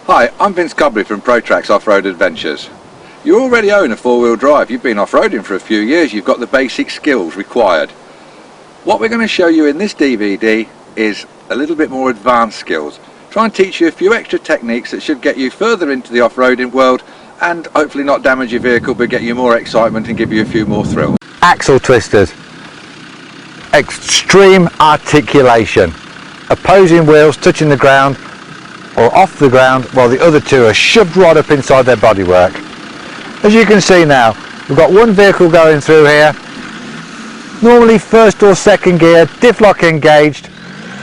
Hi, I'm Vince Cobley from ProTrack's Off-Road Adventures. You already own a four-wheel drive, you've been off-roading for a few years, you've got the basic skills required. What we're going to show you in this DVD is a little bit more advanced skills. Try and teach you a few extra techniques that should get you further into the off-roading world and hopefully not damage your vehicle but get you more excitement and give you a few more thrills. Axle twisters, extreme articulation, opposing wheels touching the ground or off the ground while the other two are shoved right up inside their bodywork. As you can see now, we've got one vehicle going through here, normally first or second gear, diff lock engaged,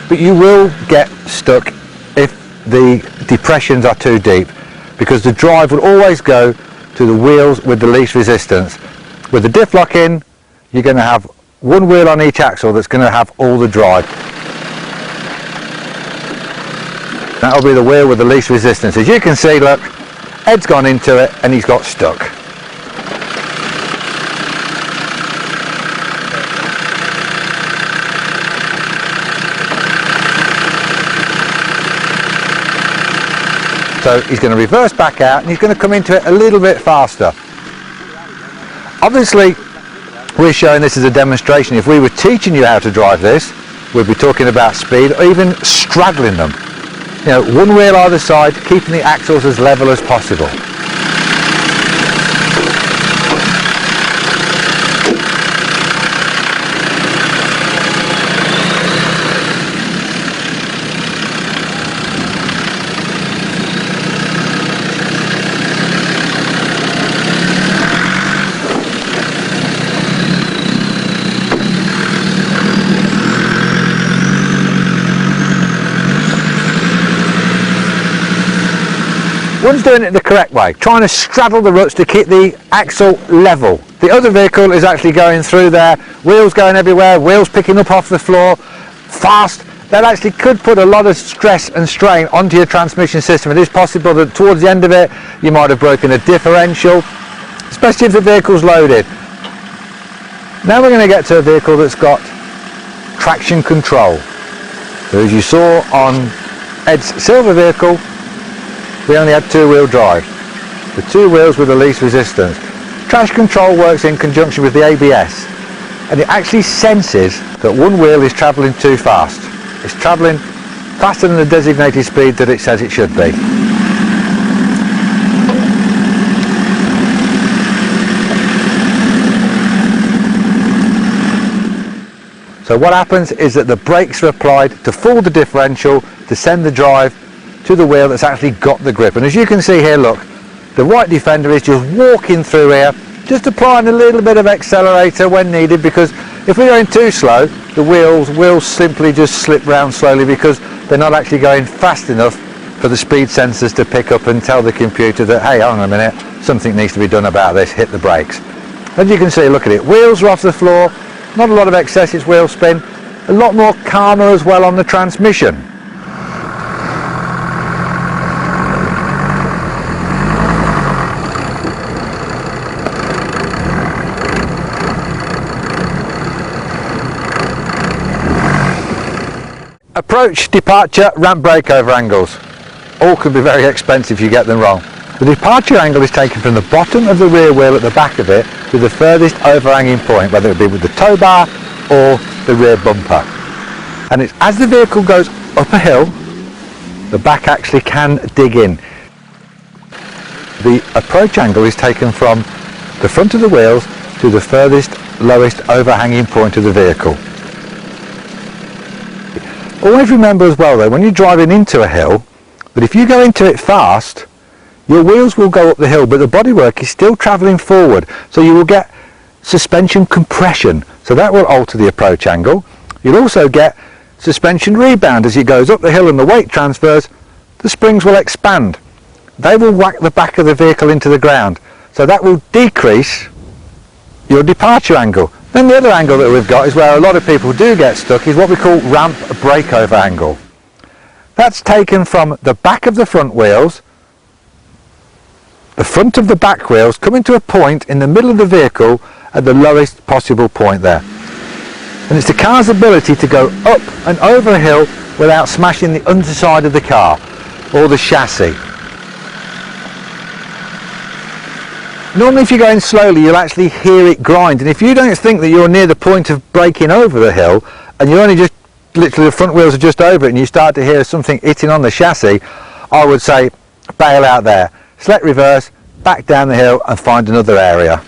but you will get stuck if the depressions are too deep because the drive will always go to the wheels with the least resistance. With the diff lock in, you're going to have one wheel on each axle that's going to have all the drive. That'll be the wheel with the least resistance. As you can see, look, Ed's gone into it and he's got stuck. So he's going to reverse back out and he's going to come into it a little bit faster. Obviously, we're showing this as a demonstration. If we were teaching you how to drive this, we'd be talking about speed or even straddling them. You know, one wheel either side, keeping the axles as level as possible. One's doing it the correct way, trying to straddle the ruts to keep the axle level. The other vehicle is actually going through there, wheels going everywhere, wheels picking up off the floor, fast. That actually could put a lot of stress and strain onto your transmission system. It is possible that towards the end of it, you might have broken a differential, especially if the vehicle's loaded. Now we're going to get to a vehicle that's got traction control. So as you saw on Ed's silver vehicle, we only had two-wheel drive. The two wheels with the least resistance. Traction control works in conjunction with the ABS and it actually senses that one wheel is travelling too fast. It's travelling faster than the designated speed that it says it should be. So what happens is that the brakes are applied to fool the differential to send the drive to the wheel that's actually got the grip. And as you can see here, look, the right defender is just walking through here, just applying a little bit of accelerator when needed, because if we're going too slow, the wheels will simply just slip round slowly because they're not actually going fast enough for the speed sensors to pick up and tell the computer that, hey, hang on a minute, something needs to be done about this, hit the brakes. As you can see, look at it, wheels are off the floor, not a lot of excessive wheel spin, a lot more calmer as well on the transmission. Approach, departure, ramp breakover angles. All could be very expensive if you get them wrong. The departure angle is taken from the bottom of the rear wheel at the back of it to the furthest overhanging point, whether it be with the tow bar or the rear bumper. And it's as the vehicle goes up a hill, the back actually can dig in. The approach angle is taken from the front of the wheels to the furthest, lowest overhanging point of the vehicle. Always remember as well though, when you're driving into a hill, that if you go into it fast, your wheels will go up the hill, but the bodywork is still travelling forward, so you will get suspension compression, so that will alter the approach angle. You'll also get suspension rebound as it goes up the hill and the weight transfers, the springs will expand. They will whack the back of the vehicle into the ground, so that will decrease your departure angle. Then the other angle that we've got is where a lot of people do get stuck, is what we call ramp breakover angle. That's taken from the back of the front wheels, the front of the back wheels coming to a point in the middle of the vehicle at the lowest possible point there. And it's the car's ability to go up and over a hill without smashing the underside of the car or the chassis. Normally if you're going slowly you'll actually hear it grind, and if you don't think that you're near the point of braking over the hill and you're only just literally the front wheels are just over it and you start to hear something hitting on the chassis, I would say bail out there, select reverse, back down the hill and find another area.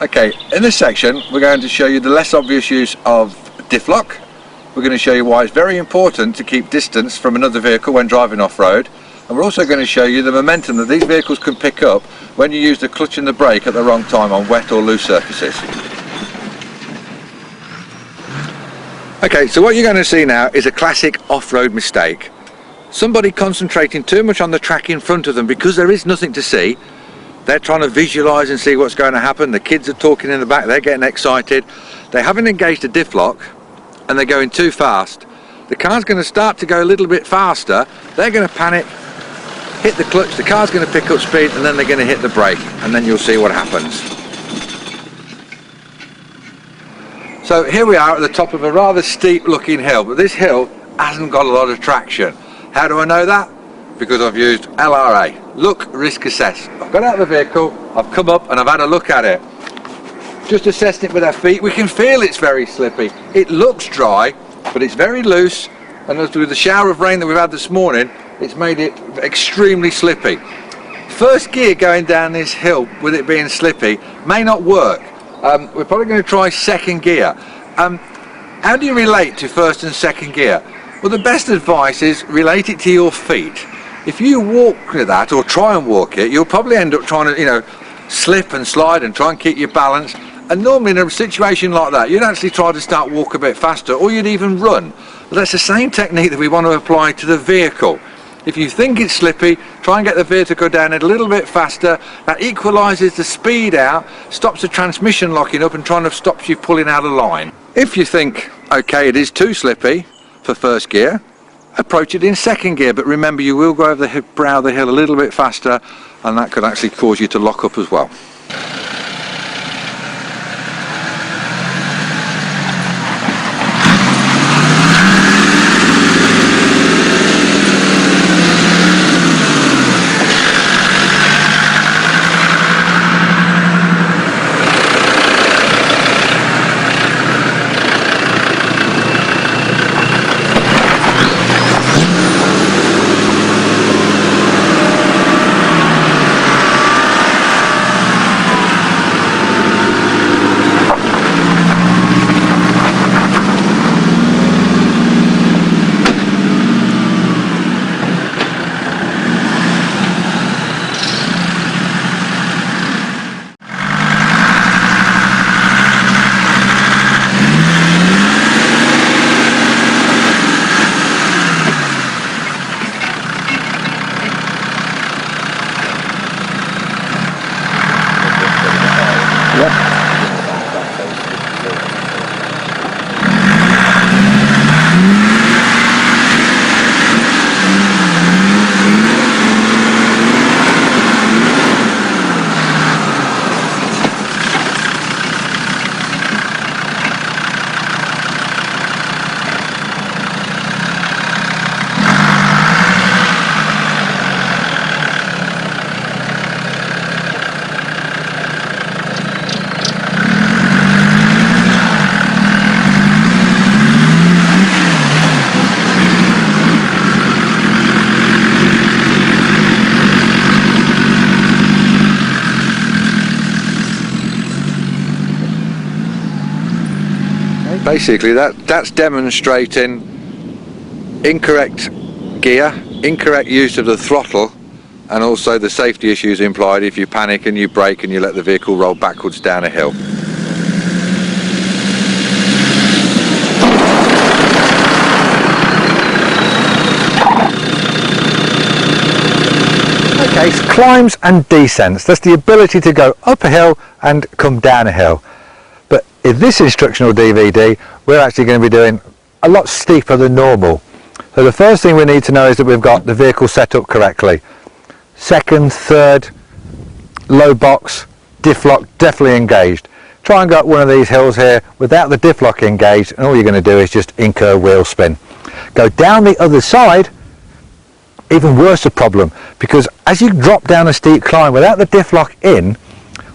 Okay, in this section we're going to show you the less obvious use of Diff Lock. We're going to show you why it's very important to keep distance from another vehicle when driving off-road, and we're also going to show you the momentum that these vehicles can pick up when you use the clutch and the brake at the wrong time on wet or loose surfaces. Okay, so what you're going to see now is a classic off-road mistake. Somebody concentrating too much on the track in front of them because there is nothing to see. They're trying to visualise and see what's going to happen. The kids are talking in the back, they're getting excited. They haven't engaged a diff lock and they're going too fast. The car's going to start to go a little bit faster. They're going to panic, hit the clutch, the car's going to pick up speed, and then they're going to hit the brake, and then you'll see what happens. So here we are at the top of a rather steep looking hill, but this hill hasn't got a lot of traction. How do I know that? Because I've used LRA, look, risk assess. I've got out of the vehicle, I've come up and I've had a look at it. Just assessed it with our feet. We can feel it's very slippy. It looks dry, but it's very loose, and as with the shower of rain that we've had this morning, it's made it extremely slippy. First gear going down this hill with it being slippy may not work. We're probably going to try second gear. How do you relate to first and second gear? Well, the best advice is relate it to your feet. If you walk with that or try and walk it, you'll probably end up trying to, slip and slide and try and keep your balance. And normally in a situation like that, you'd actually try to start walk a bit faster, or you'd even run. But that's the same technique that we want to apply to the vehicle. If you think it's slippy, try and get the vehicle to go down a little bit faster. That equalises the speed out, stops the transmission locking up and trying to stop you pulling out of line. If you think, okay, it is too slippy for first gear, approach it in second gear, but remember you will go over the brow of the hill a little bit faster, and that could actually cause you to lock up as well. Basically that's demonstrating incorrect gear, incorrect use of the throttle, and also the safety issues implied if you panic and you brake and you let the vehicle roll backwards down a hill. Okay, so climbs and descents, that's the ability to go up a hill and come down a hill. But in this instructional DVD, we're actually going to be doing a lot steeper than normal. So the first thing we need to know is that we've got the vehicle set up correctly. Second, third, low box, diff lock definitely engaged. Try and go up one of these hills here without the diff lock engaged, and all you're going to do is just incur wheel spin. Go down the other side, even worse a problem, because as you drop down a steep climb without the diff lock in,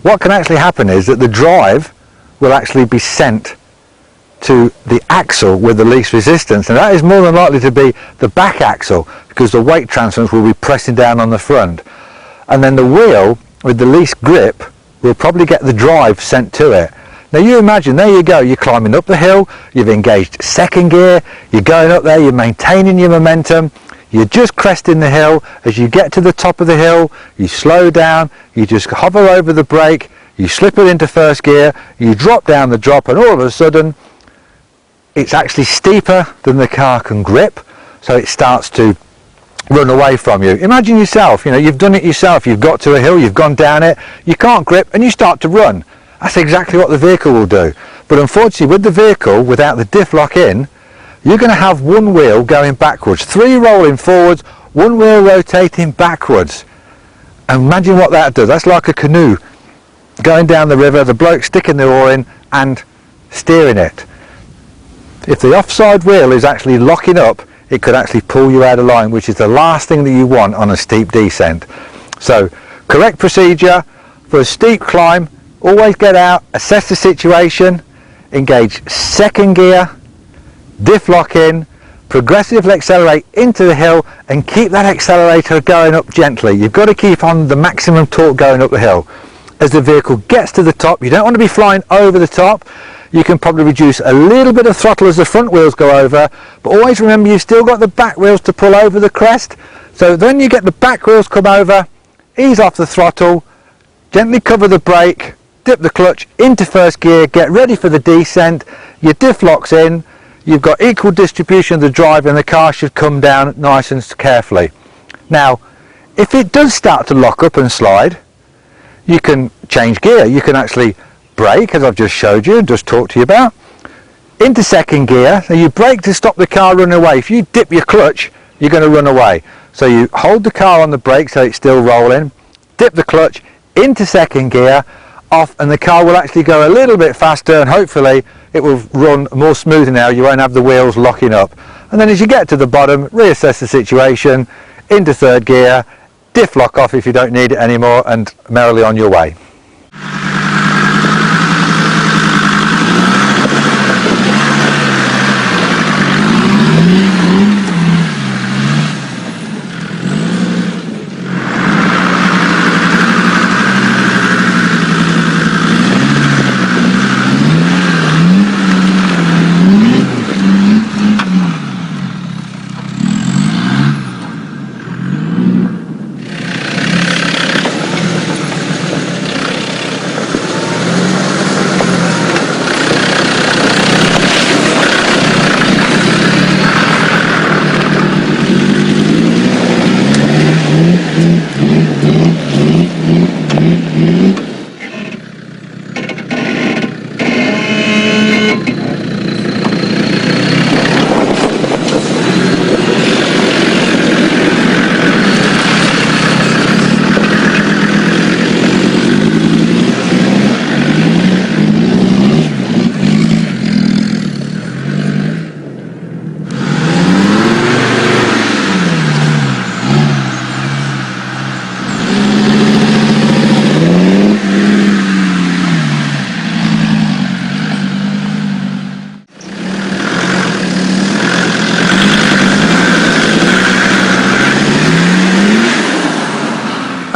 what can actually happen is that the drive will actually be sent to the axle with the least resistance, and that is more than likely to be the back axle, because the weight transference will be pressing down on the front, and then the wheel with the least grip will probably get the drive sent to it. Now you imagine, there you go, you're climbing up the hill, you've engaged second gear, you're going up there, you're maintaining your momentum, you're just cresting the hill. As you get to the top of the hill, you slow down, you just hover over the brake, you slip it into first gear, you drop down the drop, and all of a sudden it's actually steeper than the car can grip, so it starts to run away from you. Imagine yourself, you know, you've done it yourself, you've got to a hill, you've gone down it, you can't grip, and you start to run. That's exactly what the vehicle will do. But unfortunately, with the vehicle without the diff lock in, you're going to have one wheel going backwards, three rolling forwards, one wheel rotating backwards. And imagine what that does. That's like a canoe going down the river, the bloke sticking the oar in and steering it. If the offside wheel is actually locking up, it could actually pull you out of line, which is the last thing that you want on a steep descent. So, correct procedure for a steep climb: always get out, assess the situation, engage second gear, diff lock in, progressively accelerate into the hill, and keep that accelerator going up gently. You've got to keep on the maximum torque going up the hill. As the vehicle gets to the top, you don't want to be flying over the top. You can probably reduce a little bit of throttle as the front wheels go over, but always remember you've still got the back wheels to pull over the crest. So then you get the back wheels come over, ease off the throttle, gently cover the brake, dip the clutch into first gear, get ready for the descent, your diff lock's in, you've got equal distribution of the drive, and the car should come down nice and carefully. Now, if it does start to lock up and slide, you can change gear. You can actually brake, as I've just showed you and just talked to you about, into second gear. Now you brake to stop the car running away. If you dip your clutch, you're going to run away. So you hold the car on the brake so it's still rolling, dip the clutch into second gear, off, and the car will actually go a little bit faster, and hopefully it will run more smoothly now. You won't have the wheels locking up. And then as you get to the bottom, reassess the situation, into third gear, diff lock off if you don't need it anymore, and merrily on your way.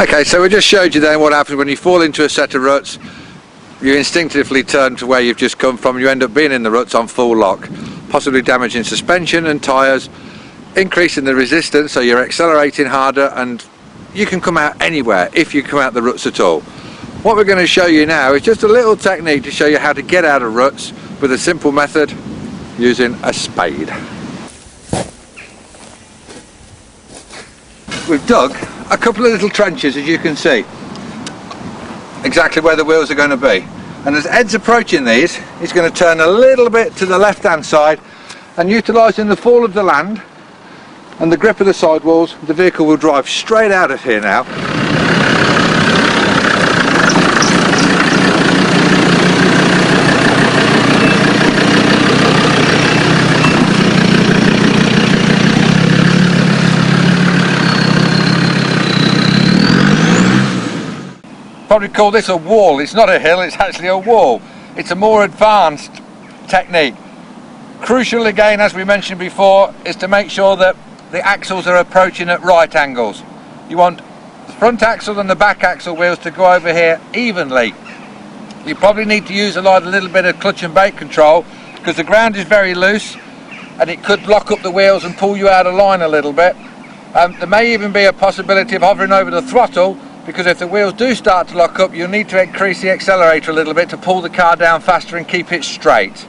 Okay, so we just showed you then what happens when you fall into a set of ruts. You instinctively turn to where you've just come from, you end up being in the ruts on full lock, possibly damaging suspension and tyres, increasing the resistance, so you're accelerating harder, and you can come out anywhere if you come out the ruts at all. What we're going to show you now is just a little technique to show you how to get out of ruts with a simple method using a spade. We've dug a couple of little trenches, as you can see, exactly where the wheels are going to be. And as Ed's approaching these, he's going to turn a little bit to the left hand side, and utilising the fall of the land and the grip of the sidewalls, the vehicle will drive straight out of here now. Probably call this a wall. It's not a hill, it's actually a wall. It's a more advanced technique. Crucial again, as we mentioned before, is to make sure that the axles are approaching at right angles. You want the front axle and the back axle wheels to go over here evenly. You probably need to use a little bit of clutch and brake control, because the ground is very loose and it could lock up the wheels and pull you out of line a little bit. There may even be a possibility of hovering over the throttle, because if the wheels do start to lock up, you'll need to increase the accelerator a little bit to pull the car down faster and keep it straight.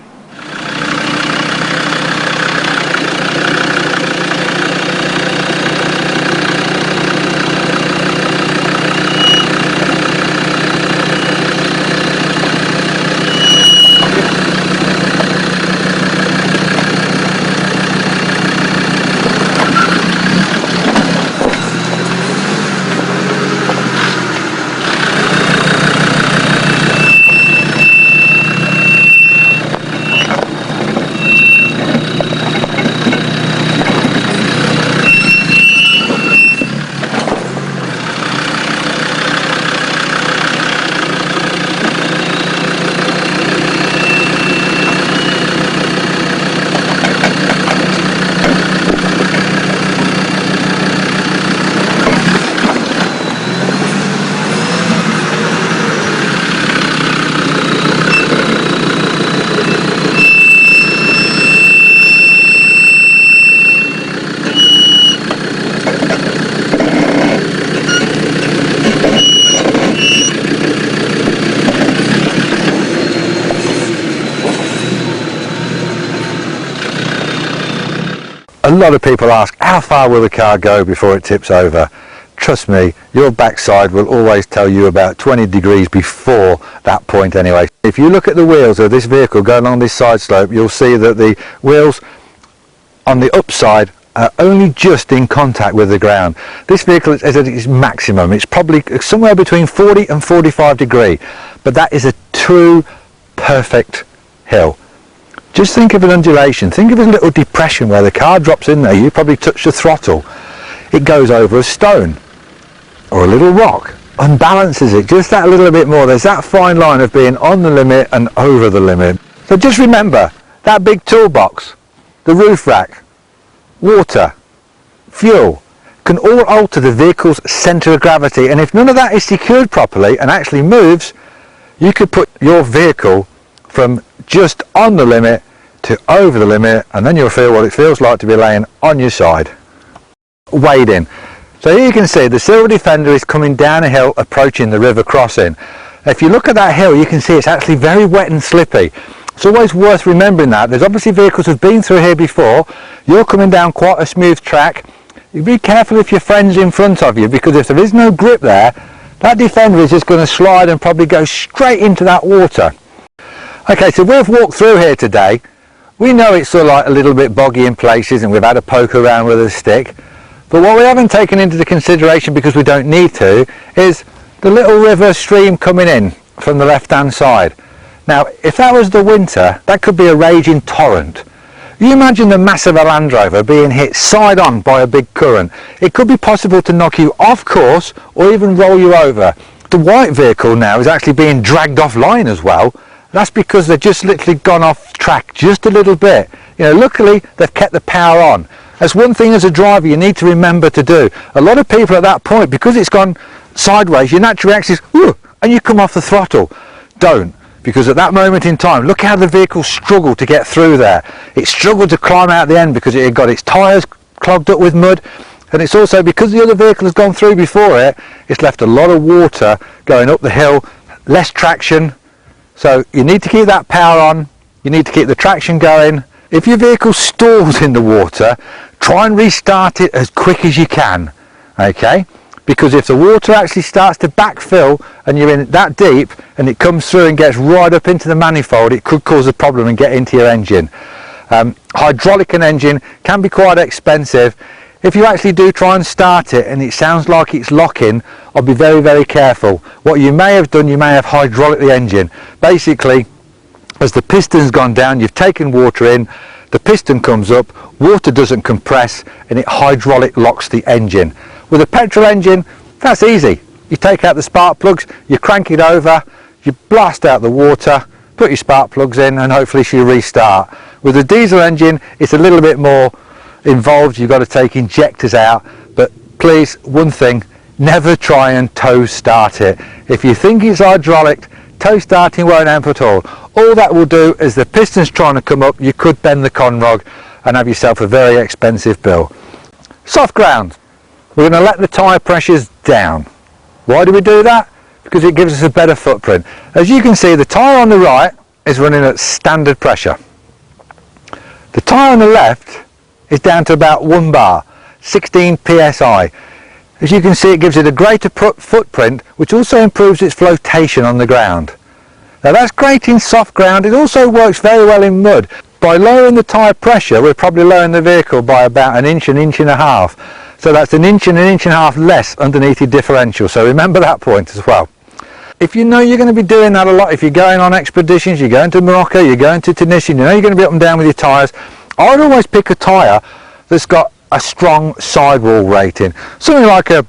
A lot of people ask, how far will the car go before it tips over? Trust me, your backside will always tell you about 20 degrees before that point anyway. If you look at the wheels of this vehicle going along this side slope, you'll see that the wheels on the upside are only just in contact with the ground. This vehicle is at its maximum. It's probably somewhere between 40 and 45 degrees, but that is a true perfect hill. Just think of an undulation, think of a little depression where the car drops in there, you probably touch the throttle, it goes over a stone or a little rock, unbalances it just that little bit more. There's that fine line of being on the limit and over the limit. So just remember, that big toolbox, the roof rack, water, fuel, can all alter the vehicle's centre of gravity, and if none of that is secured properly and actually moves, you could put your vehicle from just on the limit to over the limit, and then you'll feel what it feels like to be laying on your side. Wading. So here you can see the Silver Defender is coming down a hill approaching the river crossing. If you look at that hill, you can see it's actually very wet and slippy. It's always worth remembering that. There's obviously vehicles who've been through here before. You're coming down quite a smooth track. You be careful if your friend's in front of you, because if there is no grip there, that Defender is just going to slide and probably go straight into that water. Okay, so we've walked through here today. We know it's sort of like a little bit boggy in places, and we've had a poke around with a stick. But what we haven't taken into the consideration, because we don't need to, is the little river stream coming in from the left hand side. Now, if that was the winter, that could be a raging torrent. You imagine the mass of a Land Rover being hit side on by a big current. It could be possible to knock you off course or even roll you over. The white vehicle now is actually being dragged offline as well. That's because they've just literally gone off track just a little bit. You know, luckily they've kept the power on. That's one thing as a driver you need to remember to do. A lot of people at that point, because it's gone sideways, your natural reaction is, ooh, and you come off the throttle. Don't, because at that moment in time, look how the vehicle struggled to get through there. It struggled to climb out the end because it had got its tyres clogged up with mud, and it's also because the other vehicle has gone through before it, it's left a lot of water going up the hill, less traction. So you need to keep that power on, you need to keep the traction going. If your vehicle stalls in the water, try and restart it as quick as you can, okay? because if the water actually starts to backfill and you're in it that deep and it comes through and gets right up into the manifold, it could cause a problem and get into your engine. Hydraulic an engine can be quite expensive. If you actually do try and start it and it sounds like it's locking, I'll be very, very careful. What you may have done, you may have hydraulic the engine. Basically, as the piston's gone down, you've taken water in, the piston comes up, water doesn't compress, and it hydraulic locks the engine. With a petrol engine, that's easy. You take out the spark plugs, you crank it over, you blast out the water, put your spark plugs in, and hopefully she'll restart. With a diesel engine, it's a little bit more involved. You've got to take injectors out, but please, one thing, never try and tow start it. If you think it's hydraulic, tow starting won't help at all. All that will do is the piston's trying to come up, you could bend the conrod and have yourself a very expensive bill. Soft ground. We're going to let the tyre pressures down. Why do we do that? Because it gives us a better footprint. As you can see, the tyre on the right is running at standard pressure. The tyre on the left is down to about 1 bar, 16 psi. As you can see, it gives it a greater footprint, which also improves its flotation on the ground. Now that's great in soft ground. It also works very well in mud. By lowering the tyre pressure, we're probably lowering the vehicle by about an inch and a half. So that's an inch and a half less underneath your differential. So remember that point as well. If you know you're going to be doing that a lot, if you're going on expeditions, you're going to Morocco, you're going to Tunisia, you know you're going to be up and down with your tyres, I'd always pick a tyre that's got a strong sidewall rating. Something like a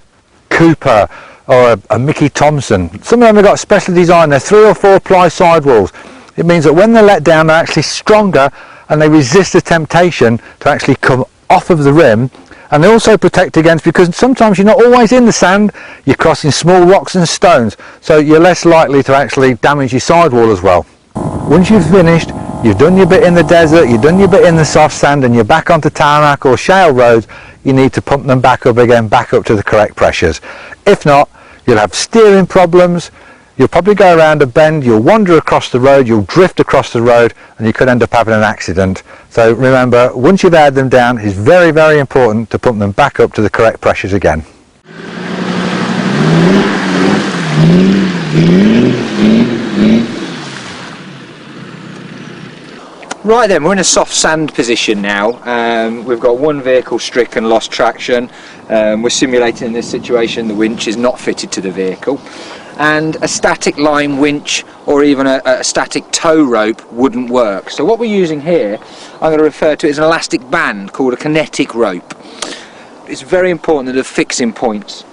Cooper or a Mickey Thompson. Some of them have got special design. They're 3 or 4 ply sidewalls. It means that when they're let down, they're actually stronger and they resist the temptation to actually come off of the rim. And they also protect against, because sometimes you're not always in the sand, you're crossing small rocks and stones, so you're less likely to actually damage your sidewall as well. Once you've finished, you've done your bit in the desert, you've done your bit in the soft sand, and you're back onto tarmac or shale roads, you need to pump them back up again, back up to the correct pressures. If not, you'll have steering problems, you'll probably go around a bend, you'll wander across the road, you'll drift across the road, and you could end up having an accident. So remember, once you've aired them down, it's very, very important to pump them back up to the correct pressures again. Right then, we're in a soft sand position now. We've got one vehicle stricken, lost traction. We're simulating in this situation the winch is not fitted to the vehicle, and a static line winch or even a static tow rope wouldn't work. So what we're using here, I'm going to refer to it as an elastic band called a kinetic rope. It's very important that the fixing points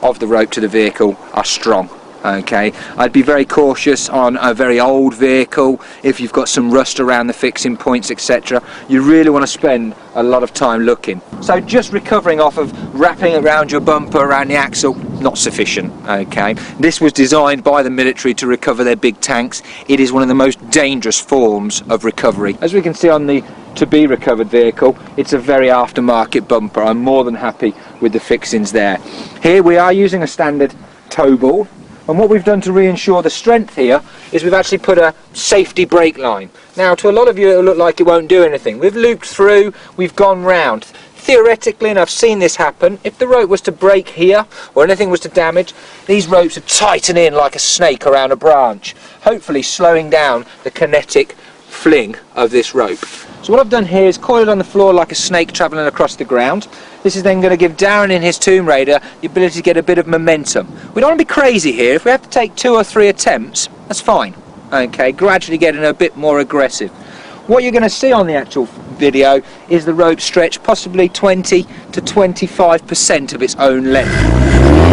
of the rope to the vehicle are strong. Okay, I'd be very cautious on a very old vehicle. If you've got some rust around the fixing points, etc., you really want to spend a lot of time looking. So just recovering off of wrapping around your bumper, around the axle, not sufficient. Okay, this was designed by the military to recover their big tanks. It is one of the most dangerous forms of recovery. As we can see on the to be recovered vehicle, it's a very aftermarket bumper. I'm more than happy with the fixings there. Here we are using a standard tow ball. And what we've done to reinsure the strength here is we've actually put a safety brake line. Now, to a lot of you it'll look like it won't do anything. We've looped through, we've gone round. Theoretically, and I've seen this happen, if the rope was to break here or anything was to damage, these ropes would tighten in like a snake around a branch, hopefully slowing down the kinetic fling of this rope. So what I've done here is coil it on the floor like a snake travelling across the ground. This is then going to give Darren in his Tomb Raider the ability to get a bit of momentum. We don't want to be crazy here. If we have to take 2 or 3 attempts, that's fine. Okay, gradually getting a bit more aggressive. What you're going to see on the actual video is the rope stretch possibly 20 to 25% of its own length.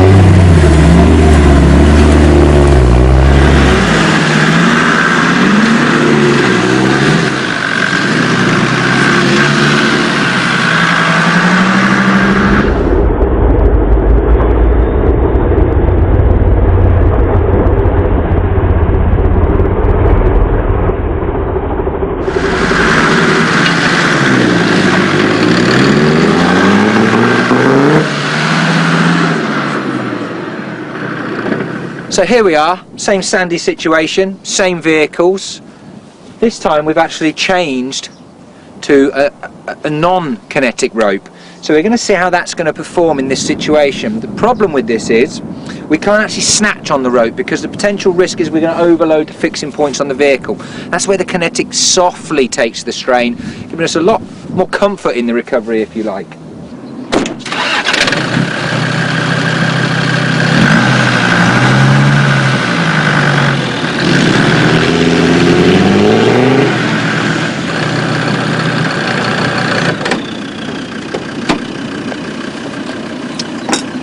So here we are, same sandy situation, same vehicles. This time we've actually changed to a non-kinetic rope. So we're going to see how that's going to perform in this situation. The problem with this is we can't actually snatch on the rope because the potential risk is we're going to overload the fixing points on the vehicle. That's where the kinetic softly takes the strain, giving us a lot more comfort in the recovery, if you like.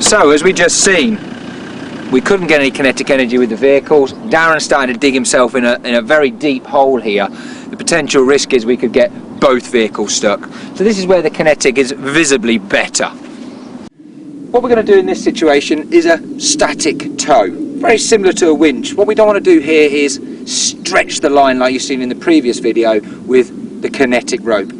So, as we just seen, we couldn't get any kinetic energy with the vehicles. Darren started to dig himself in a very deep hole here. The potential risk is we could get both vehicles stuck. So this is where the kinetic is visibly better. What we're going to do in this situation is a static tow. Very similar to a winch. What we don't want to do here is stretch the line like you've seen in the previous video with the kinetic rope.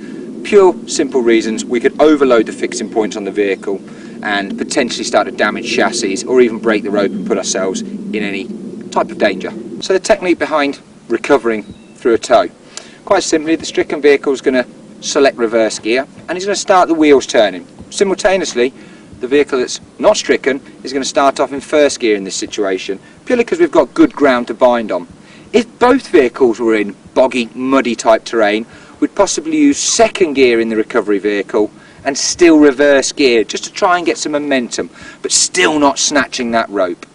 Pure, simple reasons. We could overload the fixing points on the vehicle and potentially start to damage chassis or even break the rope and put ourselves in any type of danger. So the technique behind recovering through a tow. Quite simply, the stricken vehicle is going to select reverse gear and he's going to start the wheels turning. Simultaneously, the vehicle that's not stricken is going to start off in first gear in this situation, purely because we've got good ground to bind on. If both vehicles were in boggy, muddy type terrain, we'd possibly use second gear in the recovery vehicle and still reverse gear just to try and get some momentum, but still not snatching that rope.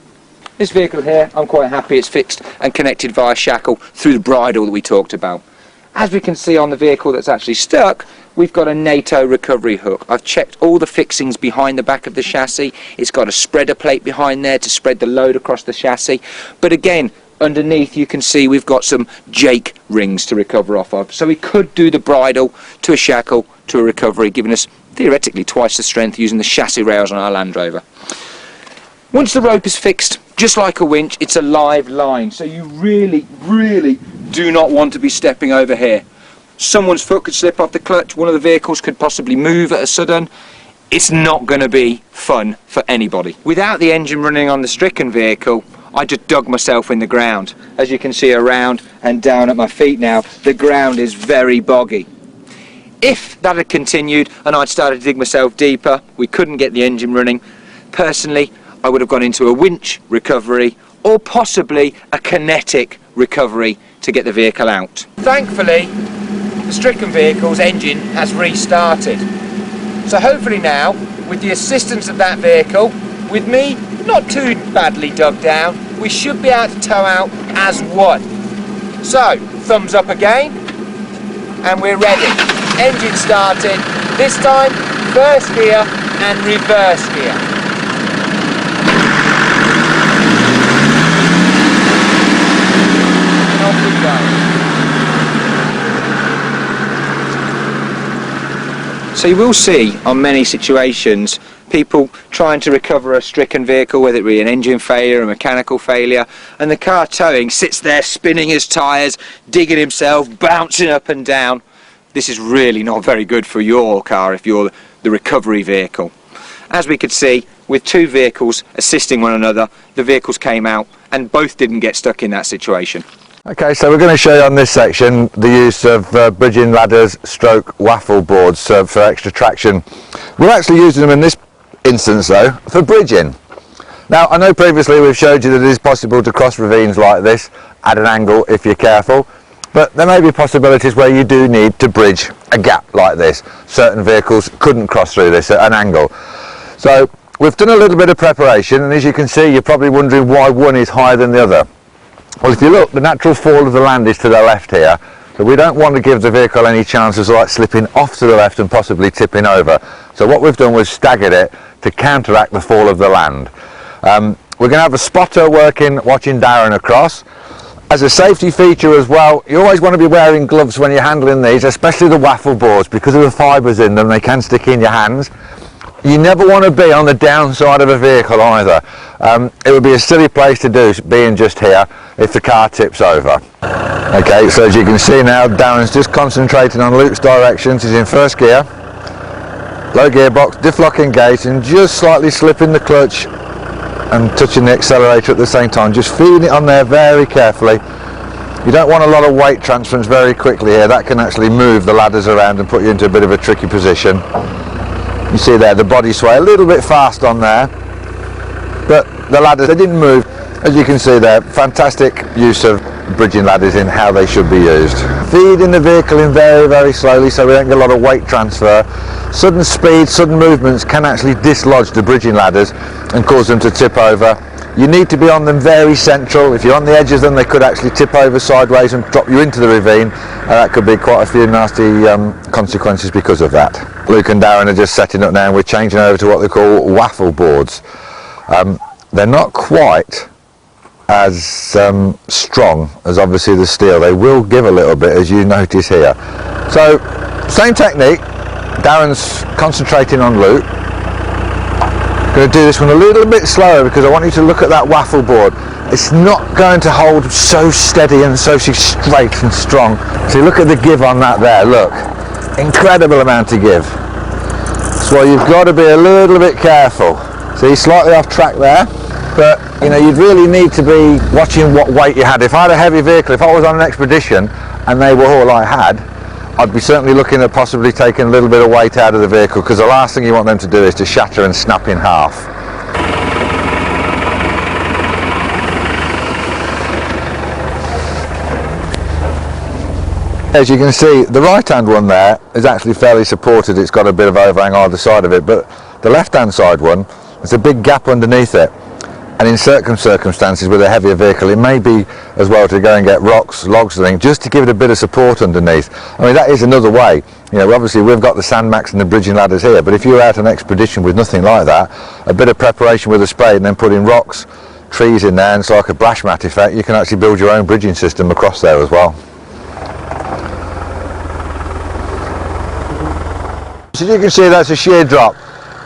This vehicle here, I'm quite happy it's fixed and connected via shackle through the bridle that we talked about. As we can see on the vehicle that's actually stuck, we've got a NATO recovery hook. I've checked all the fixings behind the back of the chassis. It's got a spreader plate behind there to spread the load across the chassis. But again, underneath you can see we've got some Jake rings to recover off of. So we could do the bridle to a shackle to a recovery, giving us theoretically twice the strength using the chassis rails on our Land Rover. Once the rope is fixed, just like a winch, it's a live line. So you really, really do not want to be stepping over here. Someone's foot could slip off the clutch, one of the vehicles could possibly move at a sudden. It's not going to be fun for anybody. Without the engine running on the stricken vehicle, I just dug myself in the ground. As you can see around and down at my feet now, the ground is very boggy. If that had continued and I'd started to dig myself deeper, we couldn't get the engine running, personally I would have gone into a winch recovery or possibly a kinetic recovery to get the vehicle out. Thankfully, the stricken vehicle's engine has restarted. So hopefully now, with the assistance of that vehicle, with me not too badly dug down, we should be able to tow out as one. So, thumbs up again, and we're ready. Engine started, this time first gear and reverse gear. And off we go. So you will see on many situations people trying to recover a stricken vehicle, whether it be an engine failure, a mechanical failure, and the car towing sits there spinning his tyres, digging himself, bouncing up and down. This is really not very good for your car if you're the recovery vehicle. As we could see, with two vehicles assisting one another, the vehicles came out and both didn't get stuck in that situation. Okay, so we're going to show you on this section the use of bridging ladders stroke waffle boards for extra traction. We're actually using them in this instance though for bridging. Now I know previously we've showed you that it is possible to cross ravines like this at an angle if you're careful. But there may be possibilities where you do need to bridge a gap like this. Certain vehicles couldn't cross through this at an angle. So we've done a little bit of preparation, and as you can see, you're probably wondering why one is higher than the other. Well, if you look, the natural fall of the land is to the left here, so we don't want to give the vehicle any chances of like slipping off to the left and possibly tipping over. So what we've done was staggered it to counteract the fall of the land. We're going to have a spotter working, watching Darren across. As a safety feature as well, you always want to be wearing gloves when you're handling these, especially the waffle boards, because of the fibres in them, they can stick in your hands. You never want to be on the downside of a vehicle either. It would be a silly place to do, being just here, if the car tips over. Okay, so as you can see now, Darren's just concentrating on Luke's directions. He's in first gear, low gearbox, diff lock engaged, and just slightly slipping the clutch and touching the accelerator at the same time, just feeling it on there very carefully. You don't want a lot of weight transference very quickly here, that can actually move the ladders around and put you into a bit of a tricky position. You see there the body sway a little bit fast on there, but the ladders, they didn't move. As you can see there, fantastic use of bridging ladders in how they should be used. Feeding the vehicle in very, very slowly so we don't get a lot of weight transfer. Sudden speed, sudden movements can actually dislodge the bridging ladders and cause them to tip over. You need to be on them very central. If you're on the edge of them, they could actually tip over sideways and drop you into the ravine. That could be quite a few nasty consequences because of that. Luke and Darren are just setting up now, and we're changing over to what they call waffle boards. They're not quite as strong as obviously the steel. They will give a little bit, as you notice here. So same technique. Darren's concentrating on Luke. Going to do this one a little bit slower because I want you to look at that waffle board. It's not going to hold so steady and so straight and strong. So look at the give on that there. Look, incredible amount of give. So you've got to be a little bit careful. See, slightly off track there, but you know, you'd really need to be watching what weight you had. If I had a heavy vehicle, if I was on an expedition and they were all I had, I'd be certainly looking at possibly taking a little bit of weight out of the vehicle, because the last thing you want them to do is to shatter and snap in half. As you can see, the right hand one there is actually fairly supported. It's got a bit of overhang either side of it, but the left hand side one, there's a big gap underneath it. And in certain circumstances with a heavier vehicle, it may be as well to go and get rocks, logs and things, just to give it a bit of support underneath. I mean, that is another way. You know, obviously we've got the sand mats and the bridging ladders here, but if you're out on an expedition with nothing like that, a bit of preparation with a spade and then putting rocks, trees in there, and it's like a brash mat effect, you can actually build your own bridging system across there as well. So you can see that's a sheer drop.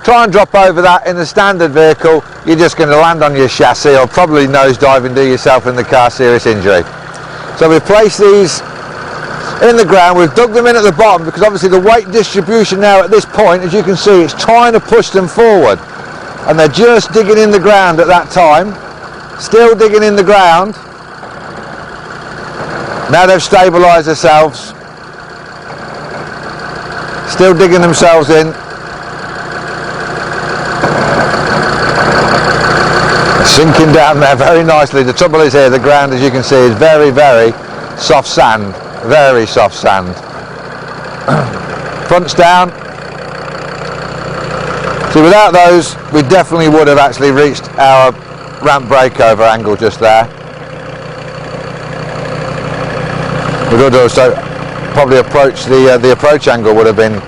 Try and drop over that in the standard vehicle, you're just going to land on your chassis or probably nosedive and do yourself in the car serious injury. So we've placed these in the ground, we've dug them in at the bottom because obviously the weight distribution now at this point, as you can see, it's trying to push them forward. And they're just digging in the ground at that time, still digging in the ground. Now they've stabilised themselves, still digging themselves in. Sinking down there very nicely. The trouble is here, the ground, as you can see, is very, very soft sand. Very soft sand. Fronts down. So without those, we definitely would have actually reached our ramp breakover angle just there. We would also probably approach the approach angle would have been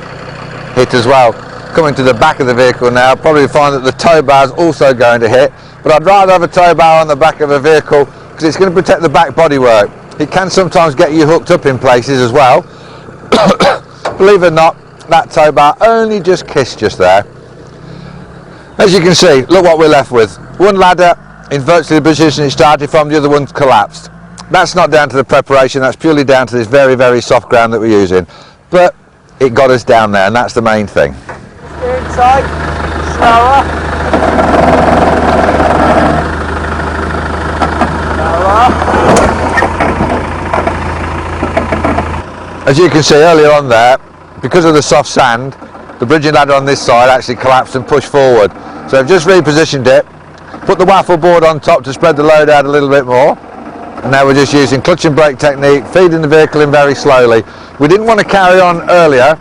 hit as well. Coming to the back of the vehicle now, probably find that the tow bar is also going to hit. But I'd rather have a tow bar on the back of a vehicle because it's going to protect the back bodywork. It can sometimes get you hooked up in places as well. Believe it or not, that tow bar only just kissed just there. As you can see, look what we're left with. One ladder in virtually the position it started from, the other one's collapsed. That's not down to the preparation, that's purely down to this very, very soft ground that we're using. But it got us down there, and that's the main thing. Inside, slower. As you can see earlier on there, because of the soft sand, the bridging ladder on this side actually collapsed and pushed forward. So I've just repositioned it, put the waffle board on top to spread the load out a little bit more, and now we're just using clutch and brake technique, feeding the vehicle in very slowly. We didn't want to carry on earlier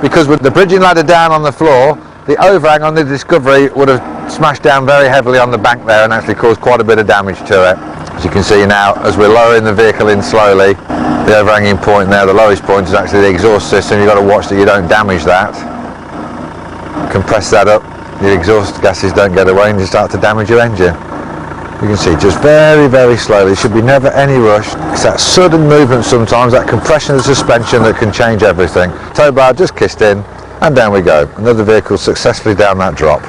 because with the bridging ladder down on the floor, the overhang on the Discovery would have smashed down very heavily on the bank there and actually caused quite a bit of damage to it. As you can see now, as we're lowering the vehicle in slowly, the overhanging point there, the lowest point, is actually the exhaust system. You've got to watch that you don't damage that. Compress that up, the exhaust gases don't get away and you start to damage your engine. You can see just very, very slowly. There should be never any rush. It's that sudden movement sometimes, that compression of the suspension that can change everything. Tow bar just kissed in and down we go. Another vehicle successfully down that drop.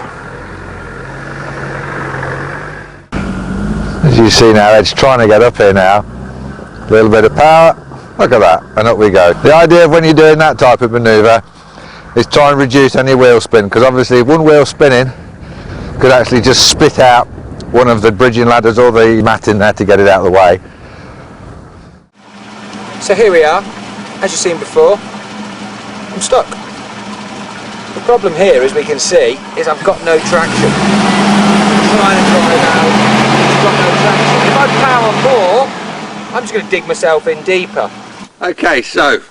As you see now, Ed's trying to get up here now. A little bit of power, look at that, and up we go. The idea of when you're doing that type of manoeuvre is try and reduce any wheel spin, because obviously one wheel spinning could actually just spit out one of the bridging ladders or the mat in there to get it out of the way. So here we are, as you've seen before, I'm stuck. The problem here, as we can see, is I've got no traction. I'm trying to drive out, I've got no traction. If I power more, I'm just going to dig myself in deeper. Okay, so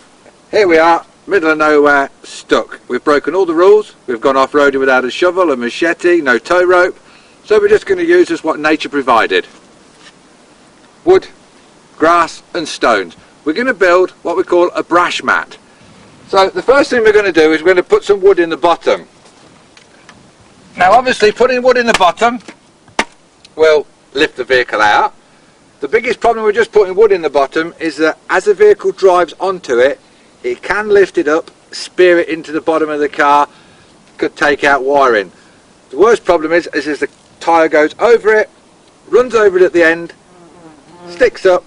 here we are, middle of nowhere, stuck. We've broken all the rules. We've gone off-roading without a shovel, a machete, no tow rope. So we're just going to use just what nature provided. Wood, grass and stones. We're going to build what we call a brash mat. So the first thing we're going to do is we're going to put some wood in the bottom. Now obviously putting wood in the bottom will lift the vehicle out. The biggest problem with just putting wood in the bottom is that as the vehicle drives onto it, it can lift it up, spear it into the bottom of the car, could take out wiring. The worst problem is as the tyre goes over it, runs over it at the end, sticks up,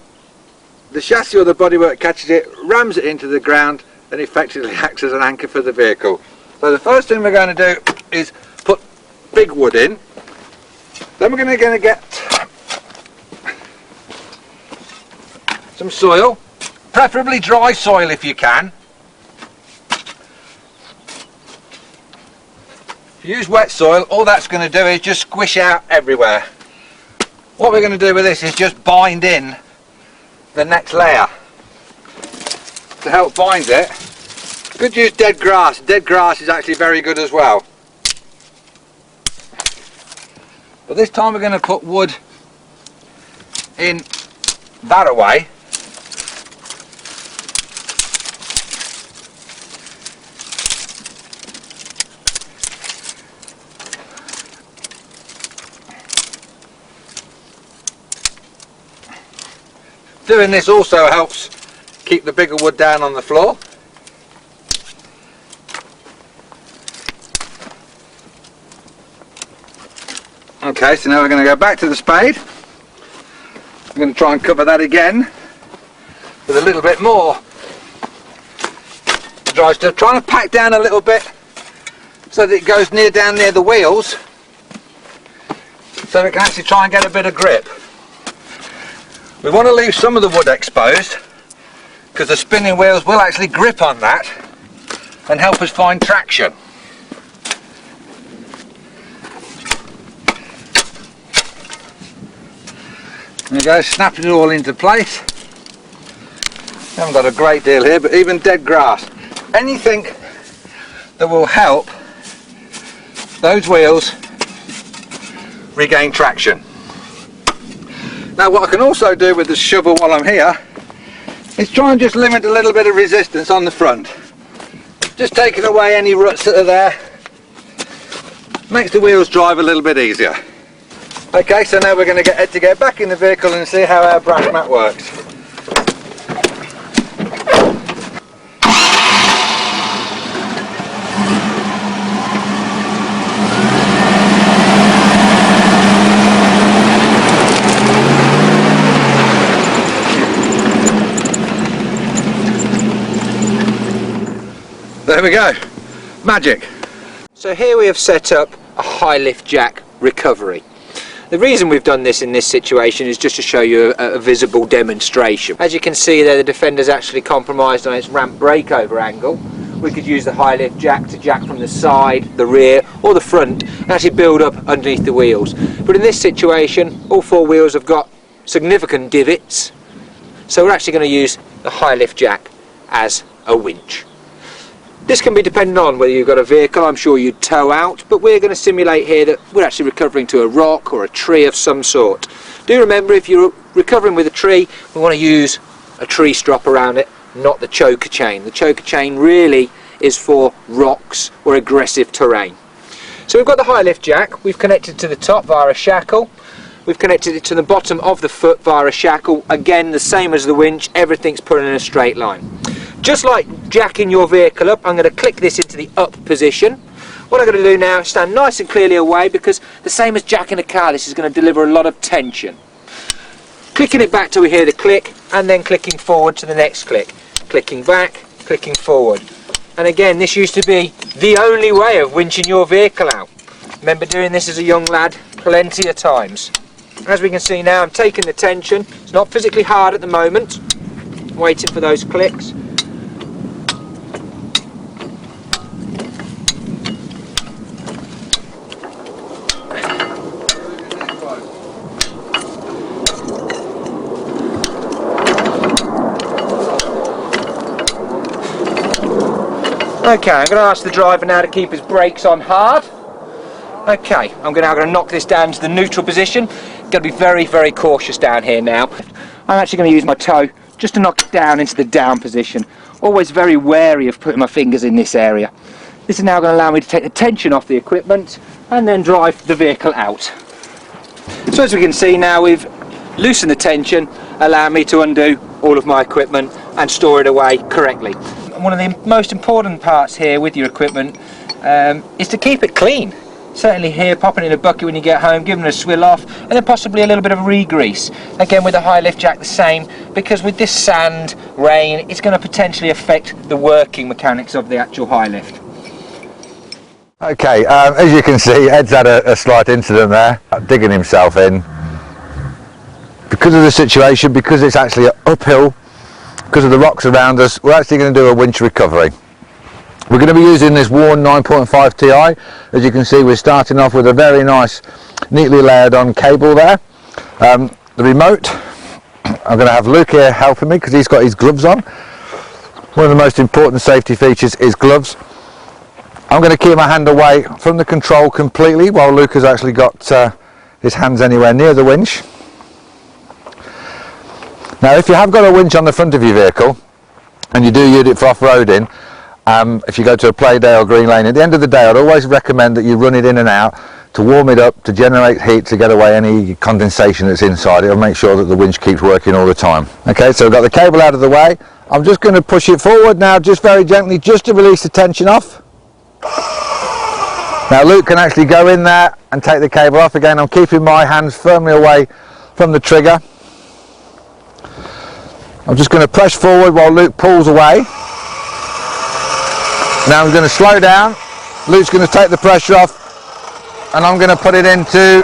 the chassis or the bodywork catches it, rams it into the ground, and effectively acts as an anchor for the vehicle. So the first thing we're going to do is put big wood in. Then we're going to get some soil, preferably dry soil if you can. If you use wet soil, all that's going to do is just squish out everywhere. What we're going to do with this is just bind in the next layer. To help bind it, you could use dead grass. Dead grass is actually very good as well. But this time we're going to put wood in that way. Doing this also helps keep the bigger wood down on the floor. Okay, so now we're going to go back to the spade. I'm going to try and cover that again with a little bit more dry stuff, trying to pack down a little bit so that it goes down near the wheels, so we can actually try and get a bit of grip. We want to leave some of the wood exposed because the spinning wheels will actually grip on that and help us find traction. There we go, snapping it all into place. Haven't got a great deal here, but even dead grass, anything that will help those wheels regain traction. Now what I can also do with the shovel while I'm here is try and just limit a little bit of resistance on the front. Just taking away any ruts that are there makes the wheels drive a little bit easier. Okay, so now we're going to get back in the vehicle and see how our brash mat works. There we go, magic. So here we have set up a high lift jack recovery. The reason we've done this in this situation is just to show you a visible demonstration. As you can see there, the Defender's actually compromised on its ramp breakover angle. We could use the high lift jack to jack from the side, the rear or the front and actually build up underneath the wheels. But in this situation, all four wheels have got significant divots, so we're actually going to use the high lift jack as a winch. This can be dependent on whether you've got a vehicle, I'm sure you'd tow out, but we're going to simulate here that we're actually recovering to a rock or a tree of some sort. Do remember, if you're recovering with a tree, we want to use a tree strap around it, not the choker chain. The choker chain really is for rocks or aggressive terrain. So we've got the high lift jack, we've connected to the top via a shackle, we've connected it to the bottom of the foot via a shackle, again the same as the winch, everything's put in a straight line. Just like jacking your vehicle up, I'm going to click this into the up position. What I'm going to do now is stand nice and clearly away, because the same as jacking a car, this is going to deliver a lot of tension. Clicking it back till we hear the click, and then clicking forward to the next click. Clicking back, clicking forward. And again, this used to be the only way of winching your vehicle out. Remember doing this as a young lad plenty of times. As we can see now, I'm taking the tension. It's not physically hard at the moment. Waiting for those clicks. Okay, I'm going to ask the driver now to keep his brakes on hard. Okay, I'm now going to knock this down to the neutral position. Got to be very, very cautious down here now. I'm actually going to use my toe just to knock it down into the down position. Always very wary of putting my fingers in this area. This is now going to allow me to take the tension off the equipment and then drive the vehicle out. So as we can see now, we've loosened the tension, allowing me to undo all of my equipment and store it away correctly. One of the most important parts here with your equipment is to keep it clean. Certainly here, popping in a bucket when you get home, giving it a swill off, and then possibly a little bit of re-grease. Again, with the high lift jack the same, because with this sand, rain, it's going to potentially affect the working mechanics of the actual high lift. Okay, as you can see, Ed's had a slight incident there, digging himself in. Because of the situation, because it's actually uphill, because of the rocks around us, we're actually going to do a winch recovery. We're going to be using this worn 9.5 Ti. As you can see, we're starting off with a very nice, neatly layered on cable there. The remote, I'm going to have Luke here helping me because he's got his gloves on. One of the most important safety features is gloves. I'm going to keep my hand away from the control completely while Luke has actually got his hands anywhere near the winch. Now, if you have got a winch on the front of your vehicle and you do use it for off-roading, if you go to a play day or green lane, at the end of the day I'd always recommend that you run it in and out to warm it up, to generate heat, to get away any condensation that's inside. It'll make sure that the winch keeps working all the time. Okay, so I've got the cable out of the way. I'm just going to push it forward now, just very gently, just to release the tension off. Now Luke can actually go in there and take the cable off. Again, I'm keeping my hands firmly away from the trigger. I'm just going to press forward while Luke pulls away. Now I'm going to slow down. Luke's going to take the pressure off and I'm going to put it into